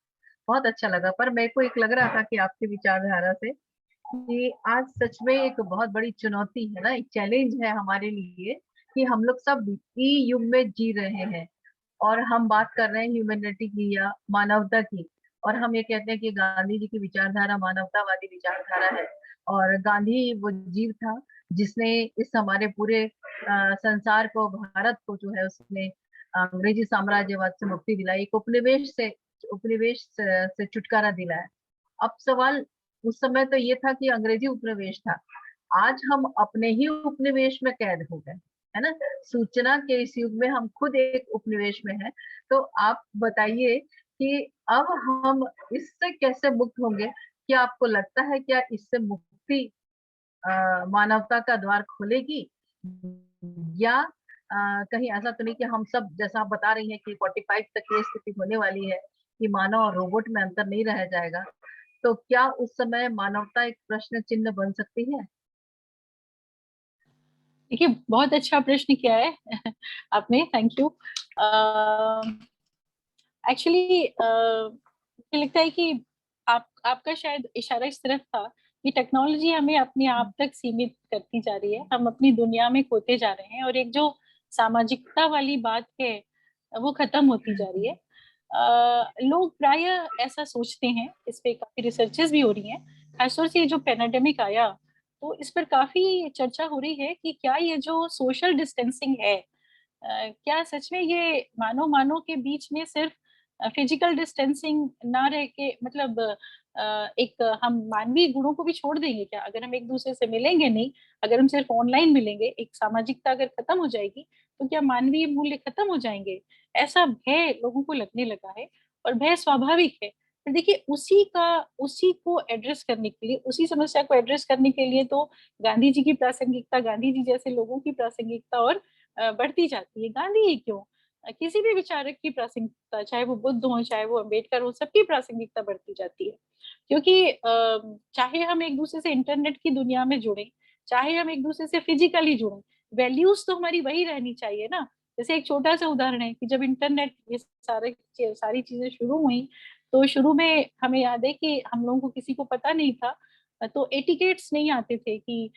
बहुत अच्छा लगा। पर मेरे को एक लग रहा था कि आपकी विचारधारा से कि आज सच में एक बहुत बड़ी चुनौती है ना, एक चैलेंज है हमारे लिए कि हम लोग सब ई युग में जी रहे हैं, और हम बात कर रहे हैं ह्यूमैनिटी की या मानवता की, और हम ये कहते हैं कि गांधी जी की विचारधारा मानवतावादी विचारधारा है। और गांधी वो जीव था जिसने इस हमारे पूरे संसार को, भारत को जो है उसने अंग्रेजी साम्राज्यवाद से मुक्ति दिलाई, एक उपनिवेश से छुटकारा दिलाया। अब सवाल उस समय तो ये था कि अंग्रेजी उपनिवेश था, आज हम अपने ही उपनिवेश में कैद हो गए, है ना। सूचना के इस युग में हम खुद एक उपनिवेश में हैं। तो आप बताइए कि अब हम इससे कैसे मुक्त होंगे। क्या आपको लगता है क्या इससे मुक्ति मानवता का द्वार खोलेगी, या कहीं ऐसा तो नहीं कि हम सब, जैसा आप बता रही हैं कि 45 तक ये स्थिति होने वाली है कि मानव और रोबोट में अंतर नहीं रह जाएगा, तो क्या उस समय मानवता एक प्रश्न चिन्ह बन सकती है? देखिए, बहुत अच्छा प्रश्न किया है आपने, थैंक यू। एक्चुअली मुझे लगता है कि आपका शायद इशारा इस तरफ था कि टेक्नोलॉजी हमें अपने आप तक सीमित करती जा रही है, हम अपनी दुनिया में खोते जा रहे हैं, और एक जो सामाजिकता वाली बात है वो खत्म होती जा रही है। लोग प्राय ऐसा सोचते हैं, इस पे काफी रिसर्चेस भी हो रही हैं, खासतौर से ये जो पैंडेमिक आया तो इस पर काफी चर्चा हो रही है कि क्या ये जो सोशल डिस्टेंसिंग है, क्या सच में ये मानव मानव के बीच में सिर्फ फिजिकल डिस्टेंसिंग ना रह के, मतलब एक हम मानवीय गुणों को भी छोड़ देंगे क्या? अगर हम एक दूसरे से मिलेंगे नहीं, अगर हम सिर्फ ऑनलाइन मिलेंगे, एक सामाजिकता अगर खत्म हो जाएगी, तो क्या मानवीय मूल्य खत्म हो जाएंगे? ऐसा भय लोगों को लगने लगा है, और भय स्वाभाविक है। पर देखिए, उसी को एड्रेस करने के लिए, उसी समस्या को एड्रेस करने के लिए तो गांधी जी की प्रासंगिकता, गांधी जी जैसे लोगों की प्रासंगिकता और बढ़ती जाती है। गांधी ही क्यों, किसी भी विचारक की प्रासंगिकता, चाहे वो बुद्ध हो, चाहे वो अम्बेडकर हो, सबकी प्रासंगिकता बढ़ती जाती है। क्योंकि चाहे हम एक दूसरे से इंटरनेट की दुनिया में जुड़े, चाहे हम एक दूसरे से फिजिकली जुड़े, वैल्यूज तो हमारी वही रहनी चाहिए ना। जैसे एक छोटा सा उदाहरण है कि जब इंटरनेट, ये सारी चीजें शुरू हुई, तो शुरू में हमें याद है कि हम लोगों को किसी को पता नहीं था, तो एटिकेट्स नहीं आते थे कि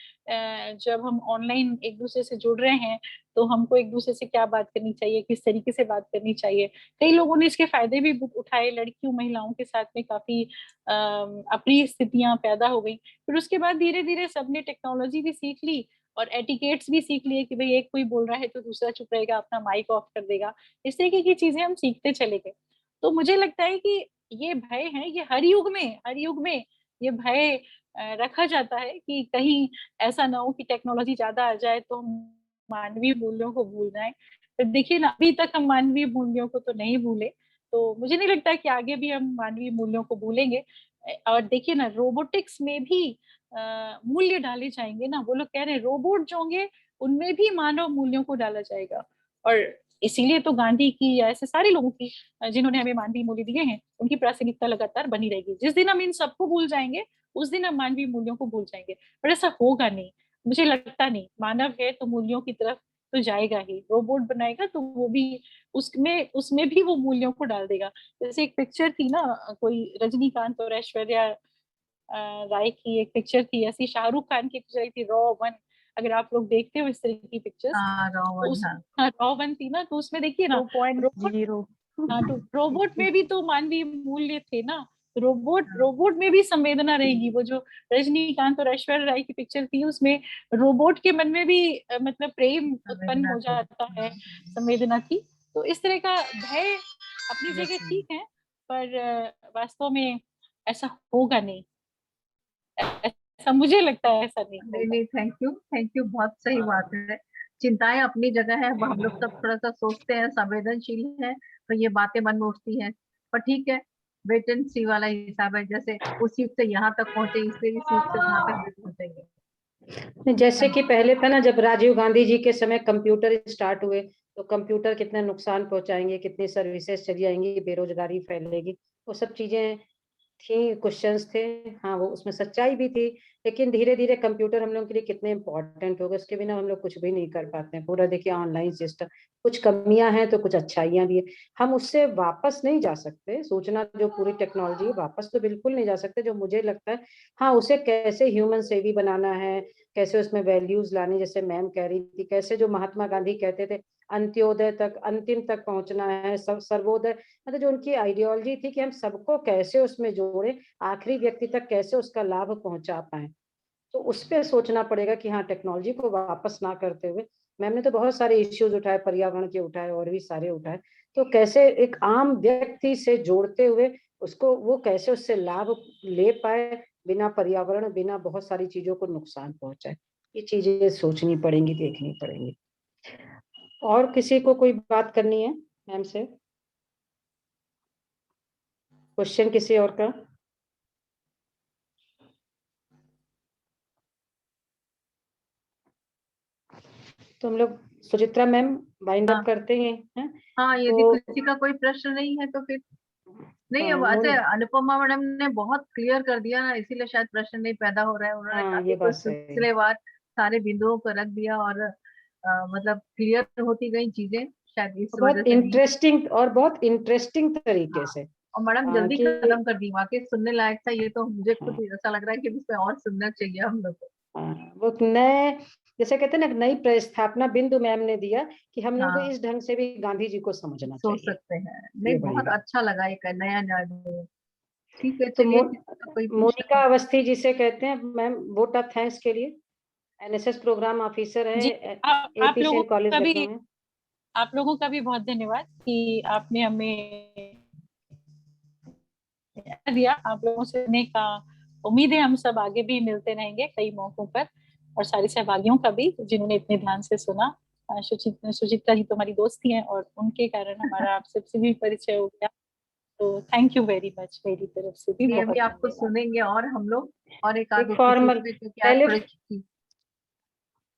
जब हम ऑनलाइन एक दूसरे से जुड़ रहे हैं तो हमको एक दूसरे से क्या बात करनी चाहिए, किस तरीके से बात करनी चाहिए। कई लोगों ने इसके फायदे भी उठाए, लड़कियों महिलाओं के साथ में काफी अप्रिय स्थितियां पैदा हो गई। फिर उसके बाद धीरे धीरे सबने टेक्नोलॉजी भी सीख ली और एटिकेट्स भी सीख लिए कि भाई एक कोई बोल रहा है तो दूसरा चुप रहेगा, अपना माइक ऑफ कर देगा। इस तरीके की चीजें हम सीखते चले गए। तो मुझे लगता है कि ये भय है, ये हर युग में ये भय रखा जाता है कि कहीं ऐसा ना हो कि टेक्नोलॉजी ज्यादा आ जाए तो हम मानवीय मूल्यों को भूल जाएं। पर देखिए ना, अभी तक हम मानवीय मूल्यों को तो नहीं भूले, तो मुझे नहीं लगता कि आगे भी हम मानवीय मूल्यों को भूलेंगे। और देखिए ना, रोबोटिक्स में भी मूल्य डाले जाएंगे ना। वो लोग कह रहे हैं रोबोट जो होंगे उनमें भी मानव मूल्यों को डाला जाएगा। और इसीलिए तो गांधी की या ऐसे सारे लोगों की, जिन्होंने हमें मानवीय मूल्य दिए हैं, उनकी प्रासंगिकता लगातार बनी रहेगी। जिस दिन हम इन सबको भूल जाएंगे, उस दिन हम मानवीय मूल्यों को भूल जाएंगे। पर ऐसा होगा नहीं, मुझे लगता नहीं। मानव है तो मूल्यों की तरफ तो जाएगा ही। रोबोट बनाएगा तो वो भी उसमें उसमें भी वो मूल्यों को डाल देगा। जैसे एक पिक्चर थी ना, कोई रजनीकांत और ऐश्वर्या राय की एक पिक्चर थी ऐसी, शाहरुख खान की पिक्चर थी रॉ 1। अगर आप लोग देखते हो इस तरह की पिक्चर्स, हाँ तो रोवन, उस, हाँ। हाँ रॉ 1 थी ना, तो उसमें देखिए ना, 2.0। हाँ तो रोबोट में भी तो मानवीय मूल्य थे ना। रोबोट में भी संवेदना रहेगी। वो जो रजनीकांत और ऐश्वर्या राय की पिक्चर थी, उसमें रोबोट के मन में भी मतलब प्रेम उत्पन्न संवेदना हो थी। जाता है, संवेदना थी। तो इस तरह का भय अपनी जगह बिल्कुल। ठीक है, पर वास्तव में ऐसा होगा नहीं। ऐसा मुझे लगता है, ऐसा नहीं नहीं होगा। नहीं, थैंक यू, बहुत सही बात है। चिंताएं अपनी जगह है, हम लोग सब थोड़ा सा सोचते हैं, संवेदनशील हैं, तो ये बातें मन में उठती हैं। पर ठीक है, वेट एंड सी वाला हिसाब है। जैसे उस सीट से यहाँ तक पहुंचे, इसलिए इस सीट से वहां तक भी पहुंचेंगे। जैसे हाँ कि पहले था ना, जब राजीव गांधी जी के समय कंप्यूटर स्टार्ट हुए, तो कंप्यूटर कितने नुकसान पहुंचाएंगे, कितनी सर्विसेज चली जाएंगी, बेरोजगारी फैलेगी, वो सब चीजें थी, क्वेश्चंस थे। हाँ, वो उसमें सच्चाई भी थी। लेकिन धीरे धीरे कंप्यूटर हम लोग के लिए कितने इंपॉर्टेंट हो गए, उसके बिना हम लोग कुछ भी नहीं कर पाते हैं। पूरा देखिए ऑनलाइन सिस्टम, कुछ कमियां हैं तो कुछ अच्छाइयां भी है। हम उससे वापस नहीं जा सकते, सोचना जो पूरी टेक्नोलॉजी है वापस तो बिल्कुल नहीं जा सकते। जो मुझे लगता है, हाँ, उसे कैसे ह्यूमन सेवी बनाना है, कैसे उसमें वैल्यूज लानी, जैसे मैम कह रही थी, कैसे जो महात्मा गांधी कहते थे अंत्योदय तक, अंतिम तक पहुंचना है, सब सर्वोदय, मतलब जो उनकी आइडियोलॉजी थी कि हम सबको कैसे उसमें जोड़े, आखिरी व्यक्ति तक कैसे उसका लाभ पहुंचा पाए। तो उस पर सोचना पड़ेगा कि हाँ, टेक्नोलॉजी को वापस ना करते हुए, मैम ने तो बहुत सारे इश्यूज उठाए, पर्यावरण के उठाए और भी सारे उठाए, तो कैसे एक आम व्यक्ति से जोड़ते हुए उसको, वो कैसे उससे लाभ ले पाए, बिना पर्यावरण, बिना बहुत सारी चीजों को नुकसान पहुंचाए। ये चीजें सोचनी पड़ेंगी, देखनी पड़ेंगी। और किसी को कोई बात करनी है मैम से? क्वेश्चन किसी और का? तो हम लोग, सुचित्रा मैम, वाइंड अप हाँ करते हैं, हैं? हाँ, यदि तो किसी का कोई प्रश्न नहीं है तो फिर नहीं। अब मोन, ऐसे अनुपमा मैडम ने बहुत क्लियर कर दिया ना, इसीलिए शायद प्रश्न नहीं पैदा हो रहा है। उन्होंने हाँ, काफी ये बात कुछ सही। सिलसिलेवार सारे बिंदुओं को रख दिया, और मतलब क्लियर होती गई चीजें शायद इस वजह बहुत से नहीं। इंटरेस्टिंग और बहुत इंटरेस्टिंग तरीके से और मैडम जल्दी कि खत्म कर दी, वाकई सुनने लायक था ये तो, मुझे खुद ऐसा लग रहा है कि इस पे और सुनना चाहिए हम लोग को। वो नए, जैसे कहते हैं ना, नई प्रस्थापना बिंदु मैम ने दिया कि हम लोगों को हाँ इस ढंग से भी गांधी जी को समझना सोच चाहिए। सकते हैं, ये नहीं बड़ी बहुत बात। अच्छा लगा एक नया नया। ठीक है तो चलिए, किसी का कोई मोनिका पूछना। अवस्थी जिसे कहते हैं मैम, वोट ऑफ थैंक्स के लिए, एनएसएस प्रोग्राम ऑफिसर जी, है, आप एपी लोगों सेन कॉलेज का भी लखनऊ में। आप लोगों का भी बहुत धन्यवाद कि आपने हमें दिया। आप लोगों से सुनने का उम्मीद है, हम सब आगे भी मिलते रहेंगे कई मौकों पर। और सारे सहभागियों का भी जिन्होंने इतने ध्यान से सुना। सुचित्रा जी तो हमारी दोस्त ही हैं और उनके कारण हमारा आप सबसे भी परिचय हो गया। तो थैंक यू वेरी मच, मेरी तरफ से भी ये बहुत भी आपको धन्यवाद। सुनेंगे और हम लोग, और एक आध एक किसी फॉर्मल, पे, क्योंकि आज पहले थोड़े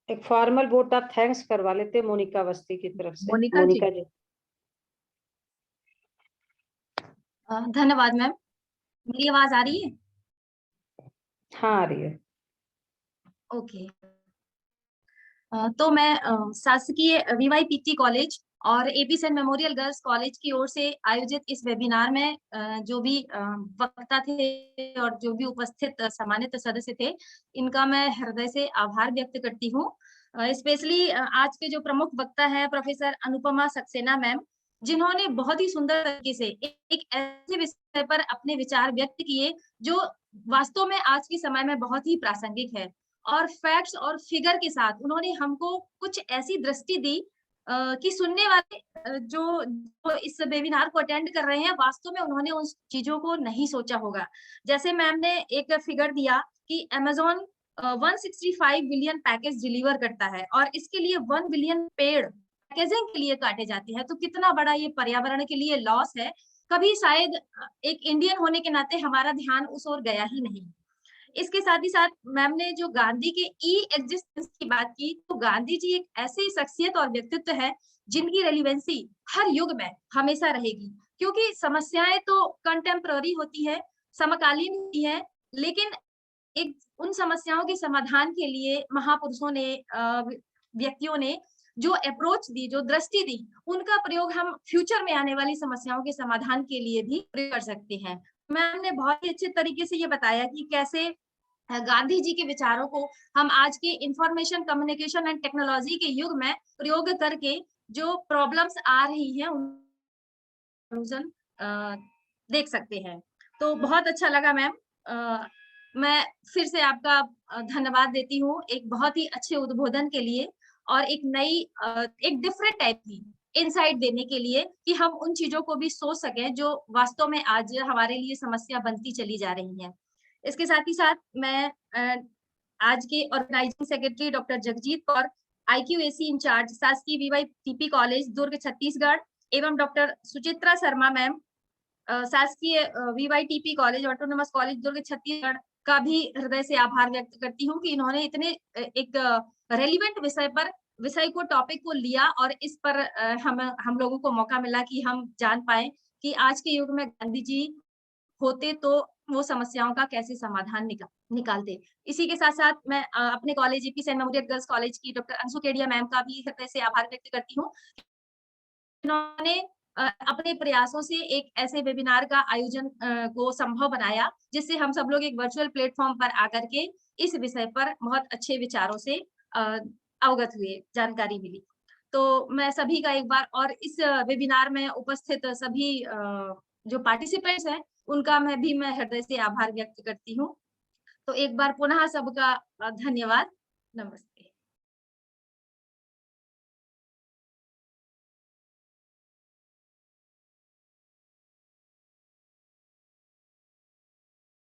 एक फॉर्मल वोट ऑफ थैंक्स करवा लेते मोनिका अवस्थी की तरफ से। मोनिका जी। मोनिका जी। धन्यवाद मैम। मेरी आवाज आ रही है? हाँ आ रही है। ओके। तो मैं शासकीय वीवाईपीटी कॉलेज और AP Sen memorial girls college की ओर से आयोजित इस वेबिनार में जो भी वक्ता थे और जो भी उपस्थित सम्मानित सदस्य थे, इनका मैं हृदय से आभार व्यक्त करती हूँ। स्पेशली आज के जो प्रमुख वक्ता है प्रोफेसर अनुपमा सक्सेना मैम, जिन्होंने बहुत ही सुंदर तरीके से एक ऐसे विषय पर अपने विचार व्यक्त किए जो वास्तव में आज के समय में बहुत ही प्रासंगिक है। और फैक्ट्स और फिगर के साथ उन्होंने हमको कुछ ऐसी दृष्टि दी कि सुनने वाले जो इस वेबिनार को अटेंड कर रहे हैं, वास्तव में उन्होंने उन चीजों को नहीं सोचा होगा। जैसे मैम ने एक फिगर दिया कि अमेज़न 165 बिलियन पैकेज डिलीवर करता है और इसके लिए 1 बिलियन पेड़ पैकेजिंग के लिए काटे जाते हैं। तो कितना बड़ा ये पर्यावरण के लिए लॉस है। कभी शायद एक इंडियन होने के नाते हमारा ध्यान उस ओर गया ही नहीं। इसके साथ ही साथ मैम ने जो गांधी के ई एग्जिस्टेंस की बात की, तो गांधी जी एक ऐसी शख्सियत और व्यक्तित्व है जिनकी रेलिवेंसी हर युग में हमेशा रहेगी, क्योंकि समस्याएं तो कंटेम्पररी होती है, समकालीन होती है, लेकिन एक उन समस्याओं के समाधान के लिए महापुरुषों ने व्यक्तियों ने जो अप्रोच दी, जो दृष्टि दी, उनका प्रयोग हम फ्यूचर में आने वाली समस्याओं के समाधान के लिए भी प्रयोग कर सकते हैं। मैम ने बहुत ही अच्छे तरीके से ये बताया कि कैसे गांधी जी के विचारों को हम आज के इंफॉर्मेशन कम्युनिकेशन एंड टेक्नोलॉजी के युग में प्रयोग करके जो प्रॉब्लम्स आ रही हैं उन देख सकते हैं। तो बहुत अच्छा लगा मैम। मैं फिर से आपका धन्यवाद देती हूँ एक बहुत ही अच्छे उद्बोधन के लिए और एक नई एक डिफरेंट टाइप की इनसाइट देने के लिए कि हम उन चीजों को भी सोच सकें जो वास्तव में आज हमारे लिए समस्या बनती चली जा रही हैं। इसके साथ ही साथ मैं आज के organising secretary doctor Jagjit Kaur, IQAC incharge शासकीय वीवाईपीटी कॉलेज दुर्ग छत्तीसगढ़ एवं डॉक्टर सुचित्रा शर्मा मैम शासकीय वीवाईटीपी कॉलेज ऑटोनोमस कॉलेज दुर्ग छत्तीसगढ़ का भी हृदय से आभार व्यक्त करती हूँ कि इन्होंने इतने एक रेलिवेंट विषय को टॉपिक को लिया और इस पर हम लोगों को मौका मिला कि हम जान पाए कि आज के युग में गांधी जी होते तो वो समस्याओं का कैसे समाधान निकालते। इसी के साथ साथ मैं अपने college AP Sen memorial girls college की डॉक्टर अंशु केडिया मैम का भी हृदय से आभार व्यक्त करती हूँ। इन्होंने अपने प्रयासों से एक ऐसे वेबिनार का आयोजन को संभव बनाया जिससे हम सब लोग एक वर्चुअल प्लेटफॉर्म पर आकर के इस विषय पर बहुत अच्छे विचारों से अवगत हुए, जानकारी मिली। तो मैं सभी का एक बार और इस वेबिनार में उपस्थित सभी जो पार्टिसिपेंट्स हैं उनका मैं हृदय से आभार व्यक्त करती हूँ। तो एक बार पुनः सबका धन्यवाद। नमस्ते।